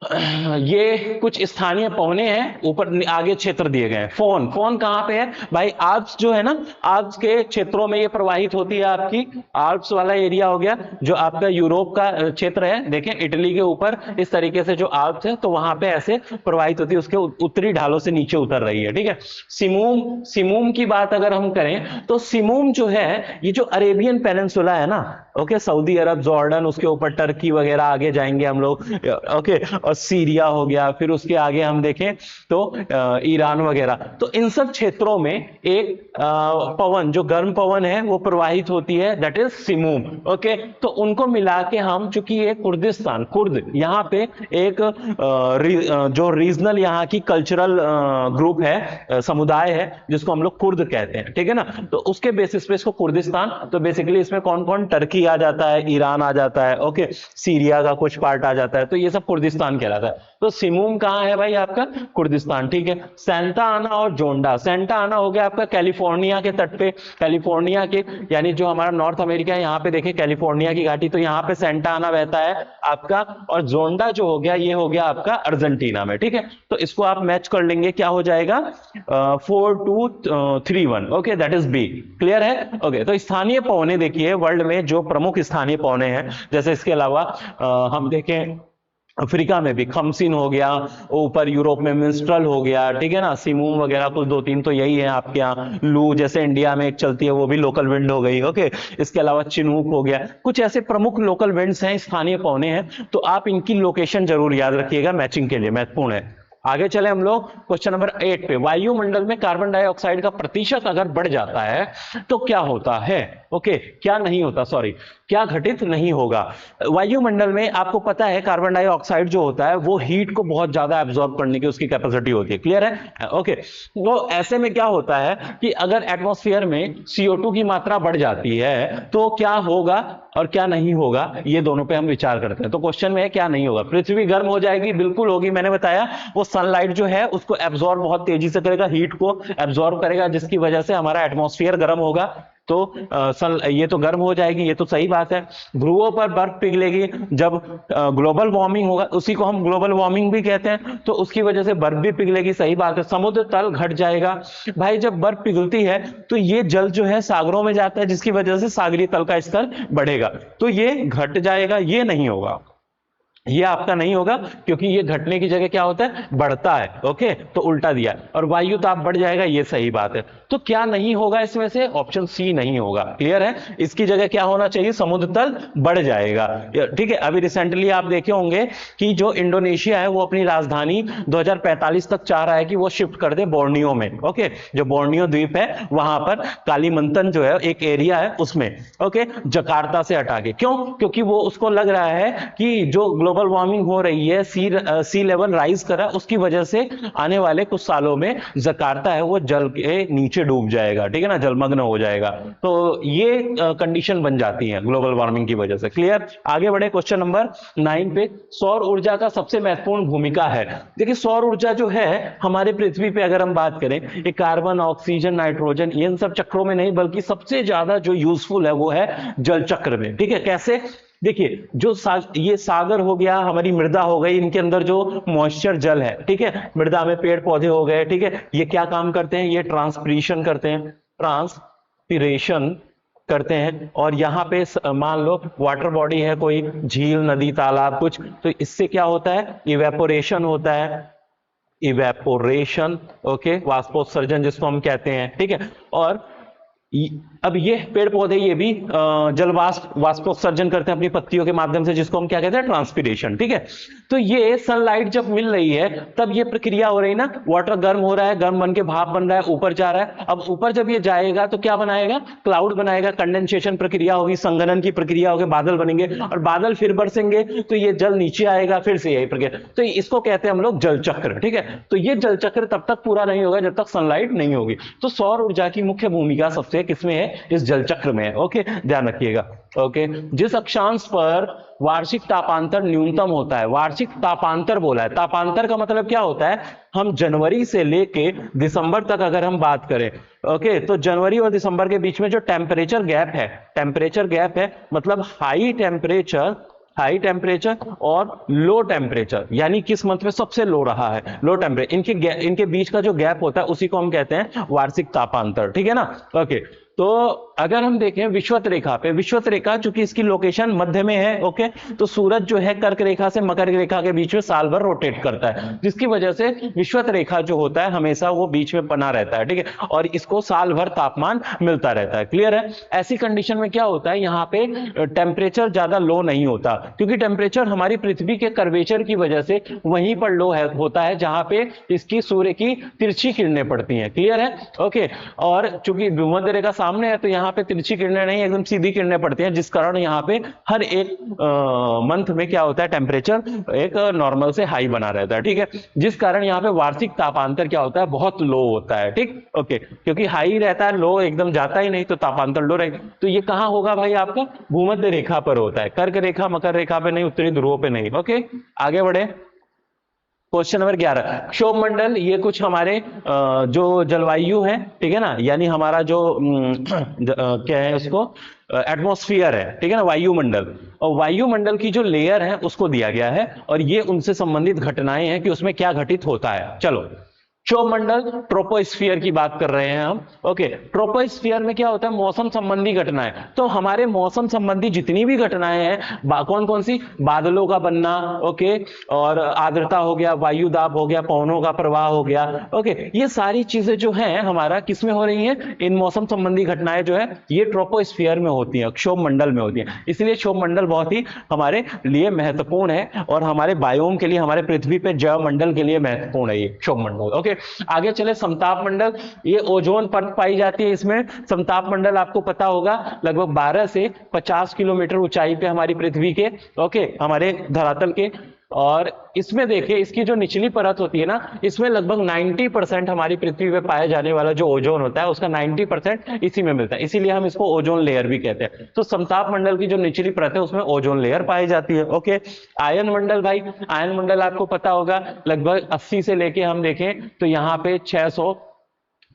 A: ये कुछ स्थानीय पवने हैं, ऊपर आगे क्षेत्र दिए गए हैं। फोन, फोन कहां पे है भाई, आल्प्स जो है ना, आल्प्स के क्षेत्रों में ये प्रवाहित होती है आपकी। आल्प्स वाला एरिया हो गया जो आपका यूरोप का क्षेत्र है, देखें इटली के ऊपर इस तरीके से जो आल्प्स है तो वहां पे ऐसे प्रवाहित होती है, उसके उत्तरी ढालों से नीचे उतर रही है, ठीक है। सिमूम, सिमूम की बात अगर हम करें तो सिमूम जो है ये जो अरेबियन पेनिनसुला है ना, ओके, सऊदी अरब, जॉर्डन, उसके ऊपर टर्की वगैरह आगे जाएंगे हम लोग, ओके, और सीरिया हो गया, फिर उसके आगे हम देखें तो ईरान वगैरह। तो इन सब क्षेत्रों में एक पवन, जो गर्म पवन है वो प्रवाहित होती है, दैट इज सिमूम। ओके, तो उनको मिला के हम, चूंकि ये कुर्दिस्तान, कुर्द यहाँ पे एक जो रीजनल यहाँ की कल्चरल ग्रुप है, समुदाय है, जिसको हम लोग कुर्द कहते हैं, ठीक है ना, तो उसके बेसिस पे इसको कुर्दिस्तान। तो बेसिकली इसमें कौन कौन, टर्की आ जाता है, ईरान आ जाता है, ओके, सीरिया का कुछ पार्ट आ जाता है, तो ये सब कुर्दिस्तान कहलाता है। तो सिमूम कहां है भाई आपका, कुर्दिस्तान, ठीक है। सेंटा आना और जोंडा, सेंटा आना हो गया आपका कैलिफोर्निया के तट पे, कैलिफोर्निया के, यानी जो हमारा नॉर्थ अमेरिका है यहाँ पे देखें कैलिफोर्निया की घाटी, तो यहाँ पे सेंटा आना बहता है आपका। और जोंडा जो हो गया ये हो गया आपका अर्जेंटीना में, ठीक है। तो इसको आप मैच कर लेंगे, क्या हो जाएगा, 4231, okay, that is B. Clear है, ओके। तो स्थानीय पवने देखिए वर्ल्ड में जो प्रमुख स्थानीय पवने हैं, जैसे इसके अलावा हम देखें अफ्रीका में भी खमसिन हो गया, ऊपर यूरोप में मिंस्ट्रल हो गया, ठीक है ना, सिमूम वगैरह कुछ दो तीन तो यही है आपके यहाँ। लू जैसे इंडिया में एक चलती है वो भी लोकल विंड हो गई, ओके। इसके अलावा चिनूक हो गया, कुछ ऐसे प्रमुख लोकल विंड्स हैं, स्थानीय पवने हैं, तो आप इनकी लोकेशन जरूर याद रखिएगा, मैचिंग के लिए महत्वपूर्ण है। आगे चले हम लोग क्वेश्चन नंबर 8 पे। वायुमंडल में कार्बन डाइऑक्साइड का प्रतिशत अगर बढ़ जाता है तो क्या होता है, ओके, क्या नहीं होता, सॉरी, क्या घटित नहीं होगा। वायुमंडल में आपको पता है कार्बन डाइऑक्साइड जो होता है वो हीट को बहुत ज्यादा एब्जॉर्ब करने की उसकी कैपेसिटी होती है, क्लियर है, ओके। तो ऐसे में क्या होता है कि अगर एटमॉस्फेयर में CO2 की मात्रा बढ़ जाती है तो क्या होगा और क्या नहीं होगा, ये दोनों पे हम विचार करते हैं। तो क्वेश्चन में है क्या नहीं होगा, पृथ्वी गर्म हो जाएगी, बिल्कुल होगी, मैंने बताया वो सनलाइट जो है उसको एब्जॉर्ब बहुत तेजी से करेगा, हीट को एब्जॉर्ब करेगा, जिसकी वजह से हमारा एटमॉस्फेयर गर्म होगा। तो ये तो गर्म हो जाएगी, ये तो सही बात है। ध्रुवों पर बर्फ पिघलेगी, जब ग्लोबल वार्मिंग होगा, उसी को हम ग्लोबल वार्मिंग भी कहते हैं, तो उसकी वजह से बर्फ भी पिघलेगी, सही बात है। समुद्र तल घट जाएगा भाई, जब बर्फ पिघलती है तो ये जल जो है सागरों में जाता है, जिसकी वजह से सागरीय तल का स्तर बढ़ेगा, तो ये घट जाएगा, ये नहीं होगा, ये आपका नहीं होगा, क्योंकि ये घटने की जगह क्या होता है, बढ़ता है, ओके, तो उल्टा दिया। और वायु ताप बढ़ जाएगा, ये सही बात है। तो क्या नहीं होगा इसमें से, ऑप्शन सी नहीं होगा, क्लियर है। इसकी जगह क्या होना चाहिए, समुद्र तल बढ़ जाएगा, ठीक है। अभी रिसेंटली आप देखे होंगे कि जो इंडोनेशिया है वो अपनी राजधानी 2045 तक चाह रहा है कि वो शिफ्ट कर दे बोर्नियो में, ओके, जो बोर्नियो द्वीप है वहां पर कालीमंतन जो है एक एरिया है उसमें, ओके, जकार्ता से हटा के। क्यों, क्योंकि वो उसको लग रहा है कि जो ग्लोबल वार्मिंग हो रही है, सी लेवल राइज कर रहा है, उसकी वजह से आने वाले कुछ सालों में जकार्ता है वो जल के नीचे डूब जाएगा, ठीक है ना, जलमग्न हो जाएगा। तो ये कंडीशन बन जाती है ग्लोबल वार्मिंग की वजह से, क्लियर। आगे बढ़े क्वेश्चन नंबर 9 पे। सौर ऊर्जा का सबसे महत्वपूर्ण भूमिका है। देखिए सौर ऊर्जा जो है हमारे पृथ्वी पे अगर हम बात करें, ये कार्बन, ऑक्सीजन, नाइट्रोजन, इन सब चक्रों में नहीं, बल्कि सबसे ज्यादा जो यूजफुल है वो है जल चक्र में, ठीक है। कैसे, देखिए जो ये सागर हो गया, हमारी मृदा हो गई, इनके अंदर जो मॉइस्चर जल है, ठीक है, मृदा में पेड़ पौधे हो गए, ठीक है, ये क्या काम करते हैं, ये ट्रांसपिरेशन करते हैं, ट्रांसपिरेशन करते हैं। और यहाँ पे मान लो वाटर बॉडी है, कोई झील, नदी, तालाब कुछ, तो इससे क्या होता है, इवेपोरेशन होता है, इवेपोरेशन, ओके, वाष्पोत्सर्जन जिसको हम कहते हैं, ठीक है। और अब ये पेड़ पौधे ये भी जल वाष्पोत्सर्जन करते हैं अपनी पत्तियों के माध्यम से, जिसको हम क्या कहते हैं, ट्रांसपीरेशन। ठीक है, तो ये सनलाइट जब मिल रही है तब ये प्रक्रिया हो रही है ना, वाटर गर्म हो रहा है, गर्म बन के भाप बन रहा है, ऊपर जा रहा है। अब ऊपर जब ये जाएगा तो क्या बनाएगा, क्लाउड बनाएगा, कंडेंसेशन प्रक्रिया होगी, संघनन की प्रक्रिया होगी, बादल बनेंगे, और बादल फिर बरसेंगे तो ये जल नीचे आएगा, फिर से यही प्रक्रिया। तो इसको कहते हैं हम लोग जल चक्र। ठीक है, तो ये जल चक्र तब तक पूरा नहीं होगा जब तक सनलाइट नहीं होगी। तो सौर ऊर्जा की मुख्य भूमिका सबसे किसमें है, इस जल चक्र में है। ओके, ध्यान रखिएगा। ओके, जिस अक्षांश पर वार्षिक तापांतर न्यूनतम होता है, वार्षिक तापांतर बोला है, तापांतर का मतलब क्या होता है, हम जनवरी से लेके दिसंबर तक अगर हम बात करें, ओके, तो जनवरी और दिसंबर के बीच में जो टेम्परेचर गैप है, टेम्परेचर गैप है मतलब हाई टेम्परेचर और लो टेम्परेचर, यानी किस मंथ में सबसे लो रहा है, लो टेम्परेचर, इनके बीच का जो गैप होता है उसी को हम कहते हैं वार्षिक तापांतर। ठीक है ना। ओके, तो अगर हम देखें विषुवत रेखा पे, विषुवत रेखा चूंकि इसकी लोकेशन मध्य में है, ओके, तो सूरज जो है कर्क रेखा से मकर रेखा के बीच में साल भर रोटेट करता है, जिसकी वजह से विषुवत रेखा जो होता है हमेशा वो बीच में बना रहता है। ठीक है, और इसको साल भर तापमान मिलता रहता है। क्लियर है। ऐसी कंडीशन में क्या होता है, यहाँ पे टेम्परेचर ज्यादा लो नहीं होता, क्योंकि टेम्परेचर हमारी पृथ्वी के कर्वेचर की वजह से वहीं पर लो होता है जहां पे इसकी सूर्य की तिरछी किरणें पड़ती हैं। क्लियर है। ओके, और चूंकि भूमध्य रेखा सामने है तो यहाँ पे तिरछी किरणें नहीं, एकदम सीधी किरणें पड़ती हैं, जिस कारण यहाँ पे हर एक मंथ में क्या होता है, टेम्परेचर एक नॉर्मल से हाई बना रहता है। ठीक है, जिस कारण यहाँ पे वार्षिक तापांतर क्या होता है, बहुत लो होता है। ठीक, ओके, क्योंकि हाई रहता है, लो एकदम जाता ही नहीं, तो तापांतर लो रहेगा। तो ये कहाँ होगा भाई, आपका भूमध्य रेखा पर होता है, कर्क रेखा मकर रेखा पे नहीं, उत्तरी ध्रुवों पे नहीं। ओके, आगे बढ़े। क्वेश्चन नंबर 11, क्षोभ मंडल, ये कुछ हमारे जो जलवायु है, ठीक है ना, यानी हमारा जो क्या है उसको, एटमॉस्फेयर है, ठीक है ना, वायुमंडल, और वायुमंडल की जो लेयर है उसको दिया गया है, और ये उनसे संबंधित घटनाएं हैं कि उसमें क्या घटित होता है। चलो, क्षोभ मंडल, ट्रोपोस्फियर की बात कर रहे हैं हम। ओके, ट्रोपोस्फियर में क्या होता है, मौसम संबंधी घटनाएं। तो हमारे मौसम संबंधी जितनी भी घटनाएं हैं, कौन कौन सी, बादलों का बनना, ओके, और आर्द्रता हो गया, वायु दाब हो गया, पवनों का प्रवाह हो गया, ओके, ये सारी चीजें जो हैं हमारा किसमें हो रही हैं, इन मौसम संबंधी घटनाएं जो है ये ट्रोपोस्फियर में होती हैं, क्षोभ मंडल में होती हैं। इसलिए क्षोभ मंडल बहुत ही हमारे लिए महत्वपूर्ण है, और हमारे बायोम के लिए, हमारे पृथ्वी पे जैव मंडल के लिए महत्वपूर्ण है ये क्षोभ मंडल। ओके, आगे चले, समताप मंडल, ये ओजोन परत पाई जाती है इसमें। समताप मंडल आपको पता होगा लगभग 12 से 50 किलोमीटर ऊंचाई पे हमारी पृथ्वी के, ओके, हमारे धरातल के, और इसमें देखिए इसकी जो निचली परत होती है ना, इसमें लगभग 90% हमारी पृथ्वी पे पाया जाने वाला जो ओजोन होता है उसका 90% इसी में मिलता है, इसीलिए हम इसको ओजोन लेयर भी कहते हैं। तो समताप मंडल की जो निचली परत है उसमें ओजोन लेयर पाई जाती है। ओके, आयन मंडल, भाई आयन मंडल आपको पता होगा लगभग 80 से लेके हम देखें तो यहाँ पे 600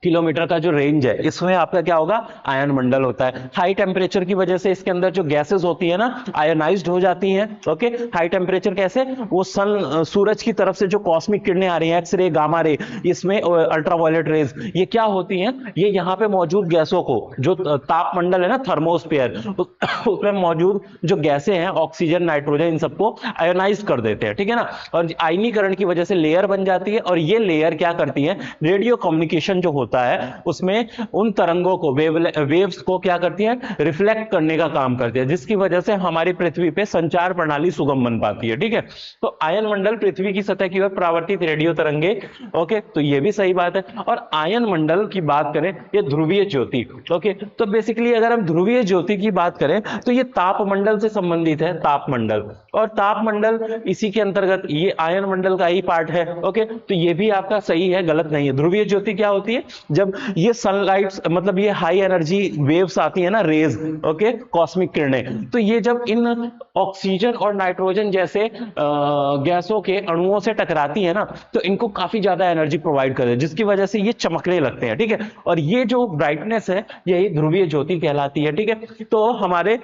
A: किलोमीटर का जो रेंज है, इसमें आपका क्या होगा, आयन मंडल होता है। हाई टेम्परेचर की वजह से इसके अंदर जो गैसेस होती है ना, आयनाइज्ड हो जाती हैं। ओके, हाई टेम्परेचर कैसे, वो सूरज की तरफ से जो कॉस्मिक किरणें आ रही हैं, एक्स रे, गामा रे, इसमें अल्ट्रावायलेट रेज, ये क्या होती हैं, ये यहाँ पे मौजूद गैसों को, जो ताप मंडल है ना, थर्मोस्फेयर, उसमें मौजूद जो गैसें हैं, ऑक्सीजन, नाइट्रोजन, इन सबको आयोनाइज कर देते हैं। ठीक है ना, और आयनीकरण की वजह से लेयर बन जाती है, और ये लेयर क्या करती है, रेडियो कम्युनिकेशन जो होता है उसमें उन तरंगों को, वेव्स को क्या करती है, रिफ्लेक्ट करने का काम करती है, जिसकी वजह से हमारी पृथ्वी पे संचार प्रणाली सुगम बन पाती है। ठीक है, तो आयन मंडल पृथ्वी की सतह की ओर परावर्तित रेडियो तरंगे। ओके, तो ये भी सही बात है। और आयन मंडल की बात करें, ये ध्रुवीय ज्योति। ओके, तो बेसिकली अगर हम ध्रुवीय ज्योति की बात करें तो ये ताप मंडल से संबंधित है, ताप मंडल, और ताप मंडल इसी के अंतर्गत, ये आयन मंडल का ही पार्ट है। ओके, तो ये भी आपका सही है, गलत नहीं है। ध्रुवीय ज्योति क्या होती है, जब ये सनलाइट, मतलब ये हाई एनर्जी वेव्स आती है ना, रेज, ओके, कॉस्मिक किरणें, तो ये जब इन ऑक्सीजन और नाइट्रोजन जैसे गैसों के अणुओं से टकराती है ना, तो इनको काफी ज्यादा एनर्जी प्रोवाइड करते हैं, जिसकी वजह से ये चमकने लगते हैं। ठीक है, और ये जो ब्राइटनेस है यही ध्रुवीय ज्योति कहलाती है। ठीक है, तो हमारे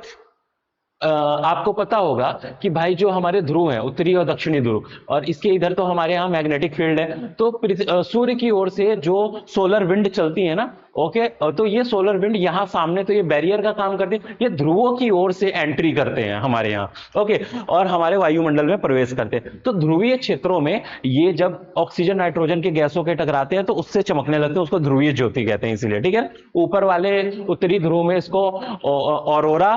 A: आपको पता होगा कि भाई जो हमारे ध्रुव हैं, उत्तरी और दक्षिणी ध्रुव, और इसके इधर तो हमारे यहाँ मैग्नेटिक फील्ड है, तो सूर्य की ओर से जो सोलर विंड चलती है ना, ओके, तो ये सोलर विंड यहाँ सामने तो ये बैरियर का काम करते हैं, ये ध्रुवों की ओर से एंट्री करते हैं हमारे यहाँ, ओके, और हमारे वायुमंडल में प्रवेश करते हैं। तो ध्रुवीय क्षेत्रों में ये जब ऑक्सीजन नाइट्रोजन के गैसों के टकराते हैं तो उससे चमकने लगते हैं, उसको ध्रुवीय ज्योति कहते हैं इसीलिए, ठीक है। ऊपर वाले उत्तरी ध्रुव में इसको ऑरोरा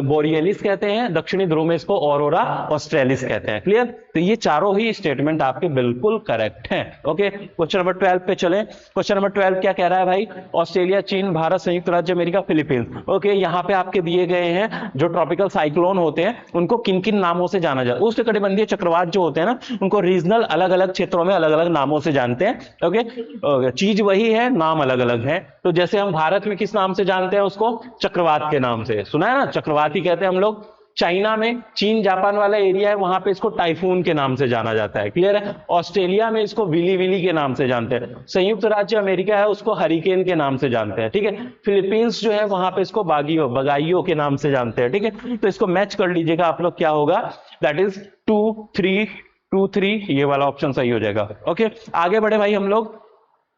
A: बोरियलिस कहते हैं, दक्षिणी ध्रुव में इसको ऑरोरा ऑस्ट्रेलिस कहते हैं। क्लियर? तो ये चारों ही स्टेटमेंट आपके बिल्कुल करेक्ट हैं। ओके, क्वेश्चन नंबर 12 पे चलें। क्वेश्चन नंबर 12 क्या कह रहा है भाई? ऑस्ट्रेलिया, चीन, भारत, संयुक्त राज्य अमेरिका, फिलीपींस। ओके, यहाँ पे आपके दिए गए हैं जो ट्रॉपिकल साइक्लोन होते हैं उनको किन किन नामों से जाना जाता है। उष्णकटिबंधीय चक्रवात जो होते हैं ना, उनको रीजनल अलग अलग क्षेत्रों में अलग अलग नामों से जानते हैं। ओके, चीज वही है, नाम अलग अलग है। तो जैसे हम भारत में किस नाम से जानते हैं उसको? चक्रवात के नाम से, सुना है ना, चक्रवात ही कहते हैं हम लोग। चाइना में, चीन जापान वाला एरिया है, वहां पे इसको टाइफून के नाम से जाना जाता है। क्लियर है? ऑस्ट्रेलिया में इसको विली विली के नाम से जानते हैं। संयुक्त राज्य अमेरिका है, उसको हरिकेन के नाम से जानते हैं। ठीक है? फिलीपींस जो है वहां पे इसको बागियो बगाइयो के नाम से जानते हैं। ठीक है? तो इसको मैच कर लीजिएगा आप लोग, क्या होगा? दैट इज 2-3-2-3, ये वाला ऑप्शन सही हो जाएगा। ओके, आगे बढ़े भाई हम लोग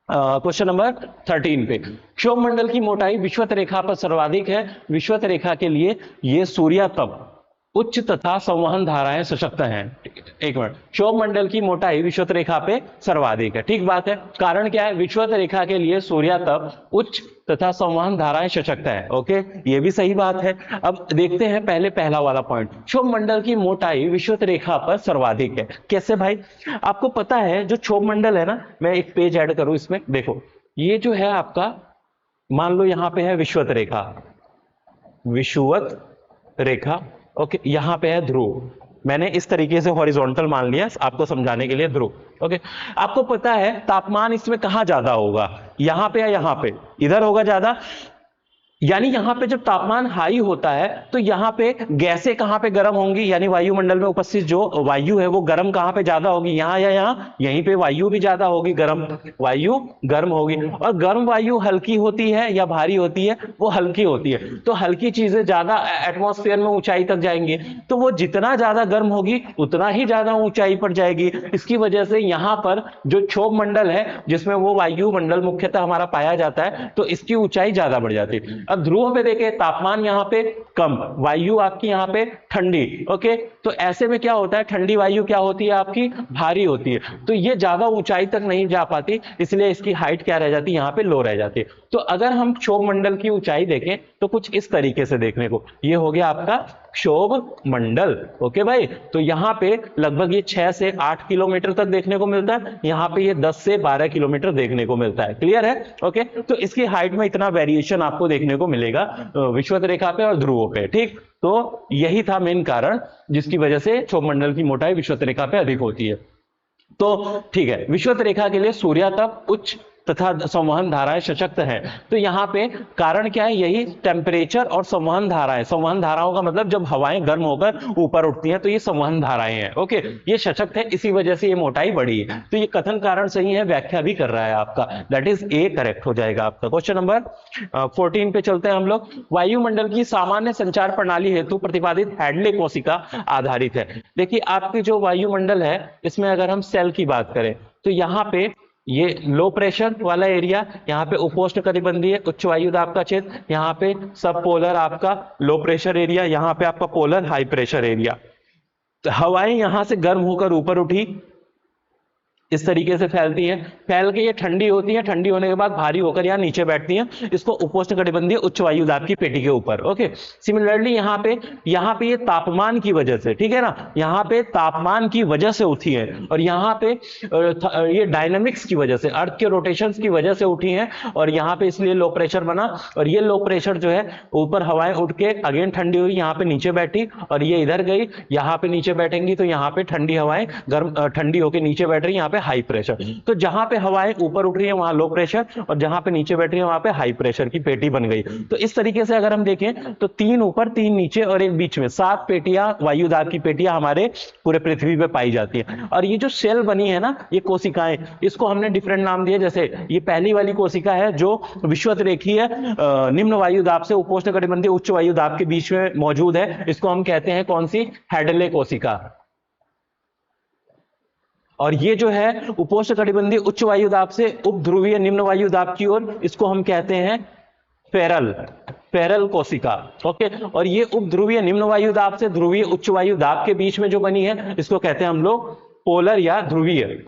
A: क्वेश्चन नंबर 13 पे। क्षोभ मंडल की मोटाई विषुवत रेखा पर सर्वाधिक है। विषुवत रेखा के लिए ये सूर्य तप उच्च तथा संवहन धाराएं सशक्त हैं। एक मिनट, क्षोभ मंडल की मोटाई विषुवत रेखा पे सर्वाधिक है, ठीक बात है। कारण क्या है? विषुवत रेखा के लिए सूर्य तप उच्च तथा संवहन धाराएं सशक्त है। ओके, ये भी सही बात है। अब देखते हैं पहले पहला वाला पॉइंट, क्षोभ मंडल की मोटाई विषुवत रेखा पर सर्वाधिक है। कैसे भाई? आपको पता है जो क्षोभ मंडल है ना, मैं एक पेज ऐड करूं इसमें, देखो ये जो है आपका, मान लो यहां पे है विषुवत रेखा, विषुवत रेखा, ओके, यहां पे है ध्रुव। मैंने इस तरीके से हॉरिजॉन्टल मान लिया आपको समझाने के लिए, ध्रुव। ओके, आपको पता है तापमान इसमें कहां ज्यादा होगा? यहां पे या यहां पे? इधर होगा ज्यादा। यानी यहां पे जब तापमान हाई होता है तो यहां पे गैसें कहां पे गर्म होंगी? यानी वायुमंडल में उपस्थित जो वायु है वो गर्म कहां पे ज्यादा होगी? यहां या यहां? यहीं पे वायु भी ज्यादा होगी, गर्म वायु गर्म होगी। और गर्म वायु हल्की होती है या भारी होती है? वो हल्की होती है। तो हल्की चीजें ज्यादा एटमॉस्फेयर में ऊंचाई तक जाएंगी, तो वो जितना ज्यादा गर्म होगी उतना ही ज्यादा ऊंचाई पर जाएगी। इसकी वजह से यहां पर जो क्षोभ मंडल है जिसमें वो वायुमंडल मुख्यतः हमारा पाया जाता है, तो इसकी ऊंचाई ज्यादा बढ़ जाती है। अब ध्रुव पे देखें, तापमान यहां पे कम, वायु आपकी यहां पे ठंडी। ओके, तो ऐसे में क्या होता है? ठंडी वायु क्या होती है आपकी? भारी होती है। तो ये ज्यादा ऊंचाई तक नहीं जा पाती, इसलिए इसकी हाइट क्या रह जाती है? यहां पे लो रह जाती है। तो अगर हम क्षोभ मंडल की ऊंचाई देखें तो कुछ इस तरीके से देखने को, ये हो गया आपका क्षोभ मंडल। ओके भाई, तो यहां पे लगभग ये 6 से 8 किलोमीटर तक देखने को मिलता है, यहां पे ये 10 से 12 किलोमीटर देखने को मिलता है। क्लियर है? ओके, तो इसकी हाइट में इतना वेरिएशन आपको देखने को मिलेगा विषुवत रेखा पे और ध्रुवों पे। ठीक, तो यही था मेन कारण जिसकी वजह से क्षोभ मंडल की मोटाई विषुवत रेखा पे अधिक होती है। तो ठीक है, विषुवत रेखा के लिए सूर्य तप उच्च तथा संवहन धाराएं सशक्त हैं। तो यहां पे कारण क्या है? यही टेम्परेचर और संवहन धाराएं। संवहन धाराओं का मतलब जब हवाएं गर्म होकर ऊपर उठती हैं तो ये संवहन धाराएं हैं। ओके, ये सशक्त है, इसी वजह से ये मोटाई बढ़ी है। तो ये कथन कारण सही है, व्याख्या भी कर रहा है आपका, दैट इज ए करेक्ट हो जाएगा आपका। क्वेश्चन नंबर 14 पे चलते हैं हम लोग। वायुमंडल की सामान्य संचार प्रणाली हेतु प्रतिपादित हैडले कोशिका आधारित है। देखिए आपकी जो वायुमंडल है इसमें अगर हम सेल की बात करें तो यहाँ पे ये लो प्रेशर वाला एरिया, यहाँ पे उपोष्ण कटिबंधीय उच्च वायु दाब का क्षेत्र, यहाँ पे सब पोलर आपका लो प्रेशर एरिया, यहाँ पे आपका पोलर हाई प्रेशर एरिया। तो हवाएं यहां से गर्म होकर ऊपर उठी, इस तरीके से फैलती हैं, फैल के ये ठंडी होती है, ठंडी होने के बाद भारी होकर यहाँ नीचे बैठती हैं, इसको उपोष्ण कटिबंधीय उच्च वायु दाब की पेटी के ऊपर। ओके, सिमिलरली यहाँ पे ये तापमान की वजह से, ठीक है ना, यहाँ पे तापमान की वजह से उठी है, और यहाँ पे ये डायनामिक्स की वजह से, अर्थ के रोटेशंस की वजह से उठी हैं, और यहाँ पे इसलिए लो प्रेशर बना, और ये लो प्रेशर जो है ऊपर हवाएं उठ के अगेन ठंडी हुई, यहाँ पे नीचे बैठी, और ये इधर गई, यहाँ पे नीचे बैठेंगी तो यहाँ पे ठंडी हवाएं गर्म ठंडी होकर नीचे बैठ रही, यहाँ पे हाई प्रेशर। तो जहां पे हवाएं ऊपर उठ रही है वहां लो प्रेशर, और जहां पे नीचे बैठ रही है वहां पे हाई प्रेशर की पेटी बन गई। तो इस तरीके से अगर हम देखें तो 3 ऊपर 3 नीचे और एक बीच में 7 पेटियां, वायुदाब की पेटियां हमारे पूरे पृथ्वी पे पाई जाती है। और ये जो सेल बनी है ना, ये कोशिकाएं, इसको हमने डिफरेंट नाम दिए। जैसे ये पहली वाली कोशिका है जो विषुवत रेखीय निम्न वायुदाब से उपोष्ण कटिबंधीय उच्च वायुदाब के बीच में मौजूद है, इसको हम कहते हैं कौन सी? हैडले कोशिका। और ये जो है उपोष्णकटिबंधीय उच्च वायु दाब से उपध्रुवीय निम्न वायु दाब की ओर, इसको हम कहते हैं फेरल, फेरल कोशिका। ओके, और ये उपध्रुवीय निम्न वायु दाब से ध्रुवीय उच्च वायु दाब के बीच में जो बनी है, इसको कहते हैं हम लोग पोलर या ध्रुवीय,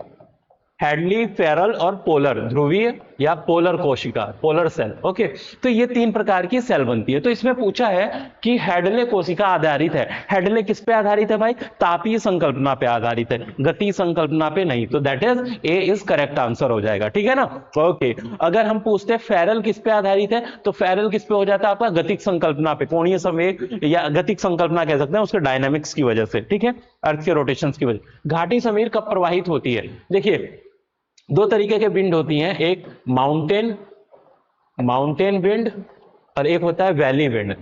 A: हैडली, फेरल और पोलर, ध्रुवीय या पोलर कोशिका, पोलर सेल। ओके, तो ये 3 प्रकार की सेल बनती है। तो इसमें पूछा है कि हैडले कोशिका आधारित है। हैडले किस पे आधारित है भाई? तापीय संकल्पना पे आधारित है, गति संकल्पना पे नहीं। तो that is a is correct answer हो जाएगा, ठीक है ना। ओके, अगर हम पूछते हैं फेरल किस पे आधारित है, तो फेरल किस पे हो जाता है आपका? गतिक संकल्पना पे, कोणीय संवेग या गतिक संकल्पना कह सकते हैं उसके डायनामिक्स की वजह से, ठीक है, अर्थ के रोटेशन की वजह। घाटी समीर कब प्रवाहित होती है? देखिए 2 तरीके के विंड होती हैं, एक माउंटेन विंड और एक होता है valley wind,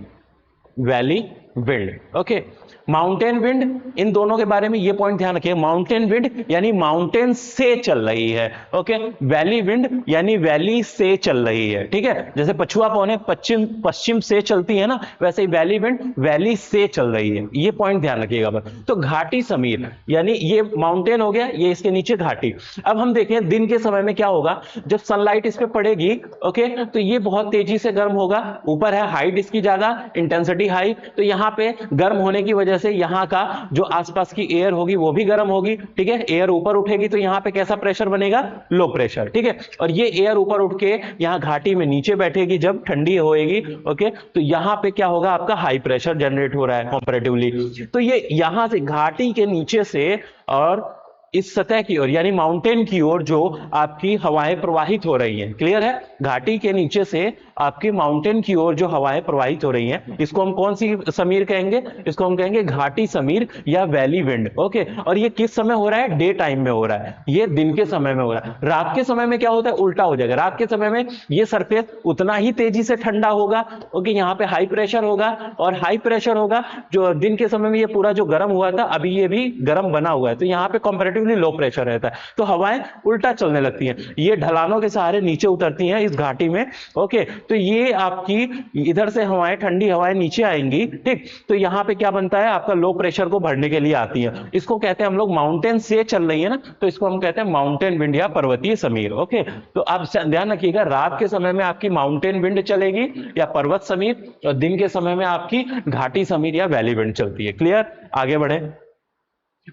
A: valley wind. Okay, mountain wind, इन दोनों के बारे में ये पॉइंट ध्यान रखिए, माउंटेन विंड यानी माउंटेन से चल रही है। ओके, वैली विंड यानी वैली से चल रही है, ठीक है। जैसे पछुआ पवनें पश्चिम से चलती है ना, वैसे ही वैली विंड वैली से चल रही है, ये पॉइंट ध्यान रखिएगा बस। तो घाटी समीर यानी ये माउंटेन हो गया, ये इसके नीचे घाटी। अब हम देखें दिन के समय में क्या होगा, जब सनलाइट इस पे पड़ेगी, ओके, तो ये बहुत तेजी से गर्म होगा। ऊपर है, हाइट इसकी ज्यादा, इंटेंसिटी हाई, तो यहाँ पे गर्म होने की वजह से यहाँ का जो आसपास की एयर होगी वो भी गर्म होगी, ठीक है। एयर ऊपर उठेगी तो यहाँ पे कैसा प्रेशर बनेगा? लो प्रेशर, ठीक है। और ये एयर ऊपर उठ के यहाँ घाटी में नीचे बैठेगी, जब ठंडी होएगी, ओके, तो यहाँ पे क्या होगा? आपका हाई प्रेशर जनरेट हो रहा है कंपैरेटिवली। तो ये यहाँ से घाटी के नीचे से और इस सतह की ओर यानी माउंटेन की ओर जो आपकी हवाएं प्रवाहित हो रही हैं, क्लियर है, घाटी के नीचे से आपकी माउंटेन की ओर जो हवाएं प्रवाहित हो रही हैं, इसको हम कौन सी समीर कहेंगे? इसको हम कहेंगे घाटी समीर या वैली विंड। ओके, और ये किस समय हो रहा है? डे टाइम में हो रहा है, ये दिन के समय में हो रहा है। रात के समय में क्या होता है? उल्टा हो जाएगा। रात के समय में ये सरफेस उतना ही तेजी से ठंडा होगा, ओके, यहाँ पे हाई प्रेशर होगा और हाई प्रेशर होगा। जो दिन के समय में ये पूरा जो गर्म हुआ था, अभी ये भी गर्म बना हुआ है, तो यहाँ पे कंपैरेटिवली लो प्रेशर रहता है, तो हवाएं उल्टा चलने लगती हैं। ये ढलानों के सहारे नीचे उतरती हैं इस घाटी में, ओके, तो ये आपकी इधर से हवाएं, ठंडी हवाएं नीचे आएंगी, ठीक। तो यहाँ पे क्या बनता है? आपका लो प्रेशर को भरने के लिए आती है। इसको कहते हैं हम लोग, माउंटेन से चल रही है ना, तो इसको हम कहते हैं माउंटेन विंड या पर्वतीय समीर। ओके, तो आप ध्यान रखिएगा, रात के समय में आपकी माउंटेन विंड चलेगी या पर्वत समीर, और दिन के समय में आपकी घाटी समीर या वैली विंड चलती है। क्लियर? आगे बढ़े।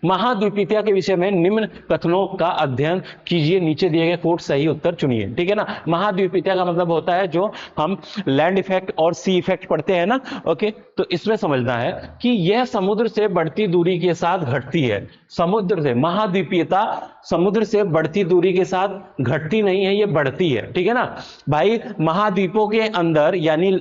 A: महाद्वीपीयता के विषय में निम्न कथनों का अध्ययन कीजिए, नीचे दिए गए कोट सही उत्तर चुनिए, ठीक है ना। महाद्वीपीयता का मतलब होता है जो हम लैंड इफेक्ट और सी इफेक्ट पढ़ते हैं ना, ओके, तो इसमें समझना है कि यह समुद्र से बढ़ती दूरी के साथ घटती है। समुद्र से, महाद्वीपीयता समुद्र से बढ़ती दूरी के साथ घटती नहीं है, ये बढ़ती है, ठीक है ना भाई। महाद्वीपों के अंदर यानी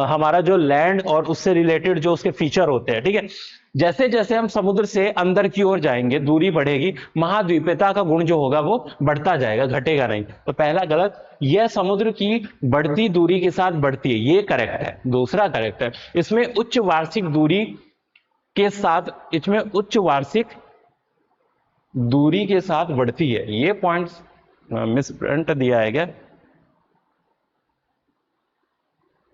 A: हमारा जो लैंड और उससे रिलेटेड जो उसके फीचर होते हैं, ठीक है, जैसे जैसे हम समुद्र से अंदर की ओर जाएंगे, दूरी बढ़ेगी, महाद्वीपीयता का गुण जो होगा वो बढ़ता जाएगा, घटेगा नहीं। तो पहला गलत, यह समुद्र की बढ़ती दूरी के साथ बढ़ती है, ये करेक्ट है। दूसरा करेक्ट है, इसमें उच्च वार्षिक दूरी के साथ, इसमें उच्च वार्षिक दूरी के साथ बढ़ती है, ये पॉइंट्स मिसप्रिंट दिया है क्या?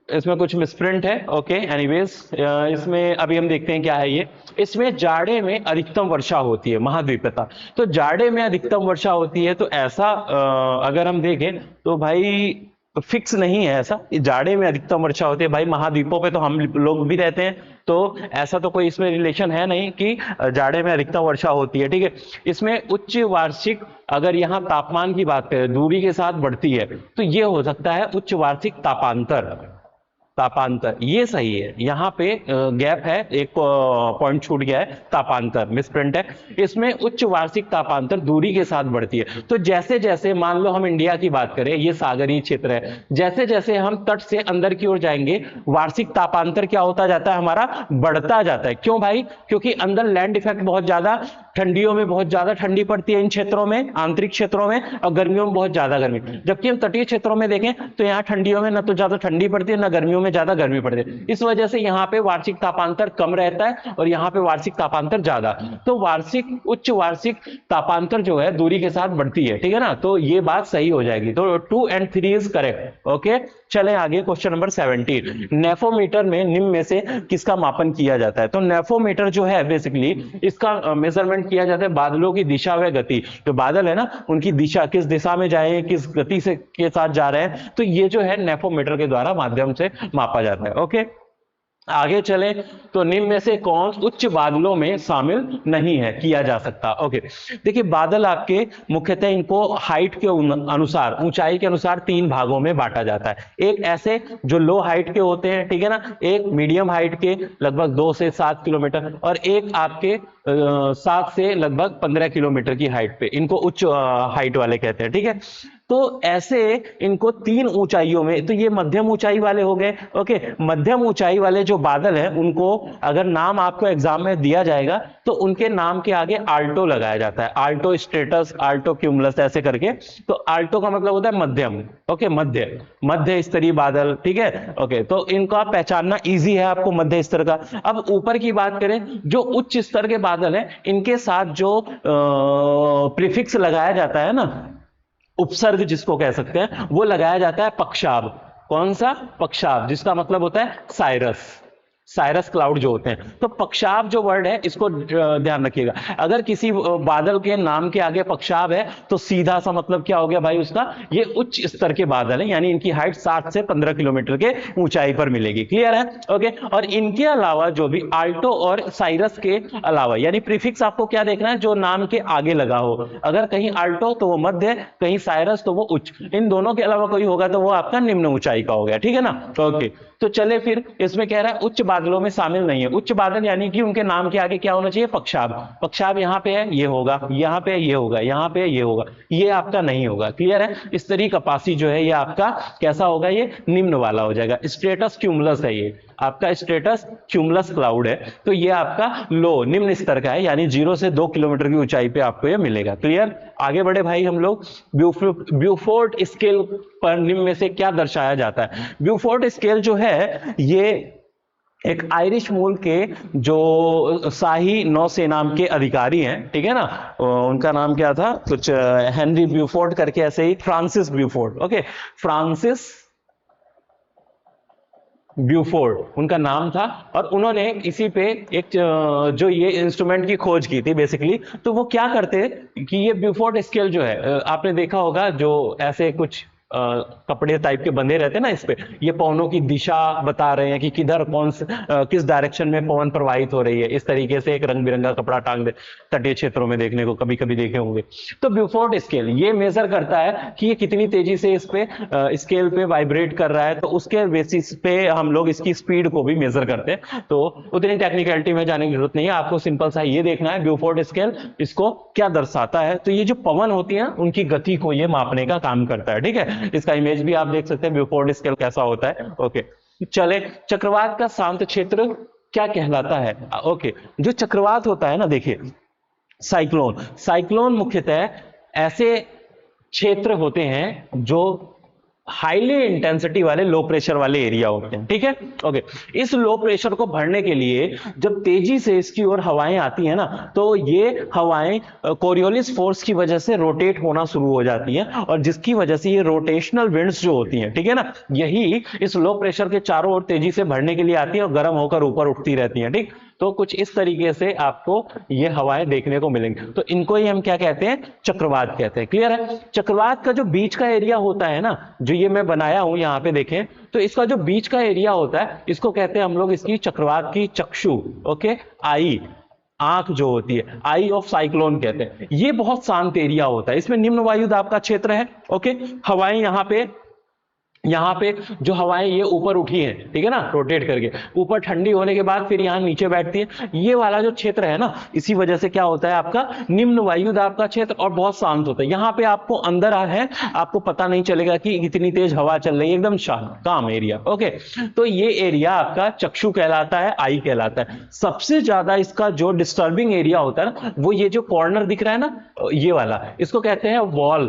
A: इसमें कुछ मिसप्रिंट है, ओके, एनीवेज इसमें अभी हम देखते हैं क्या है ये। इसमें जाड़े में अधिकतम वर्षा होती है, महाद्वीपीयता, तो जाड़े में अधिकतम वर्षा होती है, तो ऐसा अगर हम देखें तो भाई फिक्स नहीं है ऐसा, जाड़े में अधिकतम वर्षा होती है। भाई महाद्वीपों पे तो हम लोग भी रहते हैं, तो ऐसा तो कोई इसमें रिलेशन है नहीं कि जाड़े में अधिकतम वर्षा होती है, ठीक है। इसमें उच्च वार्षिक, अगर यहाँ तापमान की बात करें, दूरी के साथ बढ़ती है, तो ये हो सकता है उच्च वार्षिक तापांतर, तापांतर, ये सही है। यहाँ पे गैप है, एक पॉइंट छूट गया है, तापांतर मिसप्रिंट है। इसमें उच्च वार्षिक तापांतर दूरी के साथ बढ़ती है। तो जैसे जैसे मान लो हम इंडिया की बात करें, ये सागरीय क्षेत्र है, जैसे जैसे हम तट से अंदर की ओर जाएंगे, वार्षिक तापांतर क्या होता जाता है? हमारा बढ़ता जाता है। क्यों भाई? क्योंकि अंदर लैंड इफेक्ट बहुत ज्यादा, ठंडियों में बहुत ज्यादा ठंडी पड़ती है इन क्षेत्रों में, आंतरिक क्षेत्रों में, और गर्मियों में बहुत ज्यादा गर्मी। जबकि हम तटीय क्षेत्रों में देखें तो यहाँ ठंडियों में न तो ज्यादा ठंडी पड़ती है, न गर्मियों में में ज्यादा गर्मी पड़ती है। इस वजह से यहाँ पे वार्षिक तापांतर कम रहता है और यहाँ पे वार्षिक तापांतर ज्यादा। तो उच्च वार्षिक तापांतर जो है दूरी के साथ बढ़ती है, ठीक है ना, तो ये बात सही हो जाएगी। तो 2 and 3 इज करेक्ट। ओके, चले आगे, क्वेश्चन नंबर 17। नेफोमीटर में निम्न में से किसका मापन किया जाता है? तो नेफोमीटर जो है बेसिकली इसका मेजरमेंट किया जाता है बादलों की दिशा व गति। जो बादल है ना, उनकी दिशा किस दिशा में जाए, किस गति से के साथ जा रहे हैं, तो ये जो है नेफोमीटर के द्वारा माध्यम से मापा जाता है। ओके, आगे चले तो निम्न में से कौन उच्च बादलों में शामिल नहीं है, किया जा सकता? ओके, देखिए बादल आपके मुख्यतः इनको हाइट के अनुसार, ऊंचाई के अनुसार 3 भागों में बांटा जाता है। एक ऐसे जो लो हाइट के होते हैं, ठीक है ना, एक मीडियम हाइट के लगभग 2 से 7 किलोमीटर, और एक आपके 7 से लगभग 15 किलोमीटर की हाइट पे, इनको उच्च हाइट वाले कहते हैं, ठीक है। तो ऐसे इनको 3 ऊंचाइयों में, तो ये मध्यम ऊंचाई वाले हो गए। ओके, मध्यम ऊंचाई वाले जो बादल हैं उनको अगर नाम आपको एग्जाम में दिया जाएगा तो उनके नाम के आगे आल्टो लगाया जाता है, आल्टो स्ट्रेटस, आल्टो क्यूमुलस ऐसे करके। तो आल्टो का मतलब होता है मध्यम। ओके, मध्य स्तरीय बादल, ठीक है। ओके, तो इनका पहचानना इजी है आपको, मध्य स्तर का। अब ऊपर की बात करें, जो उच्च स्तर के बादल हैं इनके साथ जो प्रीफिक्स लगाया जाता है ना, उपसर्ग जिसको कह सकते हैं, वो लगाया जाता है पक्षाभ। कौन सा? पक्षाभ, जिसका मतलब होता है साइरस क्लाउड जो होते हैं। तो पक्षाभ जो वर्ड है इसको ध्यान रखिएगा। अगर किसी बादल के नाम के आगे पक्षाभ है तो सीधा सा मतलब क्या हो गया भाई उसका, ये उच्च स्तर के बादल है, यानी इनकी हाइट 7 से 15 किलोमीटर के ऊंचाई पर मिलेगी। क्लियर है? ओके, और इनके अलावा जो भी आल्टो और साइरस के अलावा, यानी प्रीफिक्स आपको क्या देखना है, जो नाम के आगे लगा हो। अगर कहीं आल्टो तो वो मध्य, कहीं साइरस तो वो उच्च, इन दोनों के अलावा कोई होगा तो वो आपका निम्न ऊंचाई का हो गया, ठीक है ना। ओके, तो चले फिर इसमें कह रहा है उच्च बादलों में शामिल नहीं है। उच्च बादल यानी कि उनके नाम के आगे क्या होना चाहिए? पक्षाभ। पक्षाभ यहाँ पे है, ये होगा, यहाँ पे ये होगा, यहाँ पे ये होगा, ये आपका नहीं होगा। क्लियर है? इस तरीके कपासी जो है ये आपका कैसा होगा? ये निम्न वाला हो जाएगा। स्ट्रेटस क्यूमुलस है, ये आपका स्ट्रेटस क्यूमुलस क्लाउड है, तो ये आपका लो, निम्न स्तर का है, यानी 0 से 2 किलोमीटर की ऊंचाई पे आपको ये मिलेगा। क्लियर? आगे बढ़े भाई हम लोग। ब्यूफोर्ट स्केल पर निम्न में से क्या दर्शाया जाता है? ब्यूफोर्ट स्केल जो है ये एक आयरिश मूल के जो शाही नौसेना के अधिकारी हैं, ठीक है ना, उनका नाम क्या था, कुछ हेनरी ब्यूफोर्ट करके, ऐसे ही Francis Beaufort. Okay, Francis Beaufort उनका नाम था, और उन्होंने इसी पे एक जो ये इंस्ट्रूमेंट की खोज की थी बेसिकली। तो वो क्या करते कि ये ब्यूफोर्ड स्केल जो है, आपने देखा होगा जो ऐसे कुछ कपड़े टाइप के बंधे रहते हैं ना, इस पे ये पवनों की दिशा बता रहे हैं कि किधर किस डायरेक्शन में पवन प्रवाहित हो रही है। इस तरीके से एक रंग बिरंगा कपड़ा टांग दे, तटीय क्षेत्रों में देखने को कभी कभी देखे होंगे। तो ब्यूफोर्ड स्केल ये मेजर करता है कि ये कितनी तेजी से इस पे स्केल पे वाइब्रेट कर रहा है, तो उसके बेसिस पे हम लोग इसकी स्पीड को भी मेजर करते हैं। तो उतनी टेक्निकलिटी में जाने की जरूरत नहीं है, आपको सिंपल सा ये देखना है ब्यूफोर्ड स्केल इसको क्या दर्शाता है। तो ये जो पवन होती है उनकी गति को ये मापने का काम करता है, ठीक है। इसका इमेज भी आप देख सकते हैं ब्यूफोर्ड स्केल कैसा होता है। ओके, चले, चक्रवात का शांत क्षेत्र क्या कहलाता है? ओके, जो चक्रवात होता है ना, देखिए साइक्लोन मुख्यतः ऐसे क्षेत्र होते हैं जो हाईली इंटेंसिटी वाले लो प्रेशर वाले एरिया होते हैं, ठीक है। ओके, इस लो प्रेशर को भरने के लिए जब तेजी से इसकी ओर हवाएं आती हैं ना, तो ये हवाएं कोरियोलिस फोर्स की वजह से रोटेट होना शुरू हो जाती हैं, और जिसकी वजह से ये रोटेशनल विंड्स जो होती हैं, ठीक है ना, यही इस लो प्रेशर के चारों ओर तेजी से भरने के लिए आती है और गर्म होकर ऊपर उठती रहती हैं, ठीक। तो कुछ इस तरीके से आपको ये हवाएं देखने को मिलेंगी, तो इनको ही हम क्या कहते हैं? चक्रवात कहते हैं। क्लियर है? चक्रवात का जो बीच का एरिया होता है ना, जो ये मैं बनाया हूं यहाँ पे देखें, तो इसका जो बीच का एरिया होता है इसको कहते हैं हम लोग इसकी चक्रवात की चक्षु। ओके, आई, आंख जो होती है, आई ऑफ साइक्लोन कहते हैं। ये बहुत शांत एरिया होता है, इसमें निम्न वायु दाब का क्षेत्र है। ओके, हवाएं यहाँ पे जो हवाएं ये ऊपर उठी हैं, ठीक है ना, रोटेट करके ऊपर ठंडी होने के बाद फिर यहाँ नीचे बैठती है। ये वाला जो क्षेत्र है ना, इसी वजह से क्या होता है आपका निम्न वायु दाब का क्षेत्र, और बहुत शांत होता है। यहाँ पे आपको अंदर है, आपको पता नहीं चलेगा कि इतनी तेज हवा चल रही है, एकदम शांत काम एरिया। ओके, तो ये एरिया आपका चक्षु कहलाता है, आई कहलाता है। सबसे ज्यादा इसका जो डिस्टर्बिंग एरिया होता है ना, वो ये जो कॉर्नर दिख रहा है ना, ये वाला, इसको कहते हैं वॉल।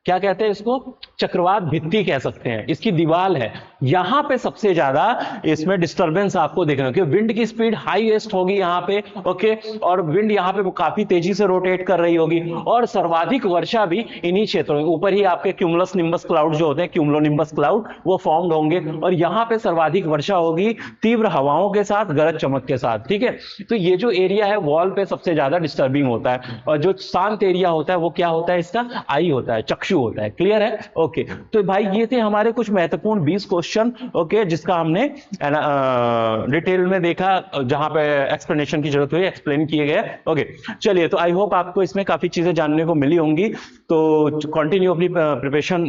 A: क्या कहते हैं इसको, चक्रवात भित्ति कह सकते हैं, इसकी दीवार है, यहां पे सबसे ज्यादा इसमें डिस्टरबेंस आपको देखना, क्योंकि विंड की स्पीड हाईएस्ट होगी यहां पे, ओके, और विंड यहां पे काफी तेजी से रोटेट कर रही होगी, और सर्वाधिक वर्षा भी इन्हीं क्षेत्रों में, ऊपर ही आपके क्यूमुलस निम्बस क्लाउड जो होते हैं, क्यूमुलो निम्बस क्लाउड, वो फॉर्म्ड होंगे, और यहां पे सर्वाधिक वर्षा होगी तीव्र हवाओं के साथ, गरज चमक के साथ, ठीक है। तो ये जो एरिया है वॉल पे सबसे ज्यादा डिस्टर्बिंग होता है, और जो शांत एरिया होता है वो क्या होता है, इसका आई होता है, चक्षु होता है। क्लियर है? ओके। तो भाई ये थे हमारे कुछ महत्वपूर्ण 20 क्वेश्चन, ओके, जिसका हमने डिटेल में देखा, जहां पे एक्सप्लेनेशन की जरूरत हुई एक्सप्लेन किए गए। ओके, चलिए, तो आई होप आपको इसमें काफी चीजें जानने को मिली होंगी। तो कंटिन्यू अपनी प्रिपरेशन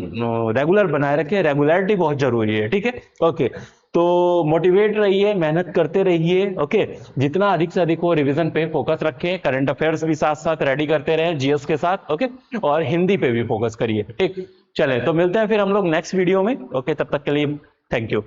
A: रेगुलर बनाए रखें, रेगुलरिटी बहुत जरूरी है, ठीक है। ओके, तो मोटिवेट रहिए, मेहनत करते रहिए, ओके, जितना अधिक से अधिक हो रिवीजन पे फोकस रखें, करंट अफेयर्स भी साथ साथ रेडी करते रहें जीएस के साथ, ओके, और हिंदी पे भी फोकस करिए, ठीक। चलें, तो मिलते हैं फिर हम लोग नेक्स्ट वीडियो में, ओके, तब तक के लिए थैंक यू।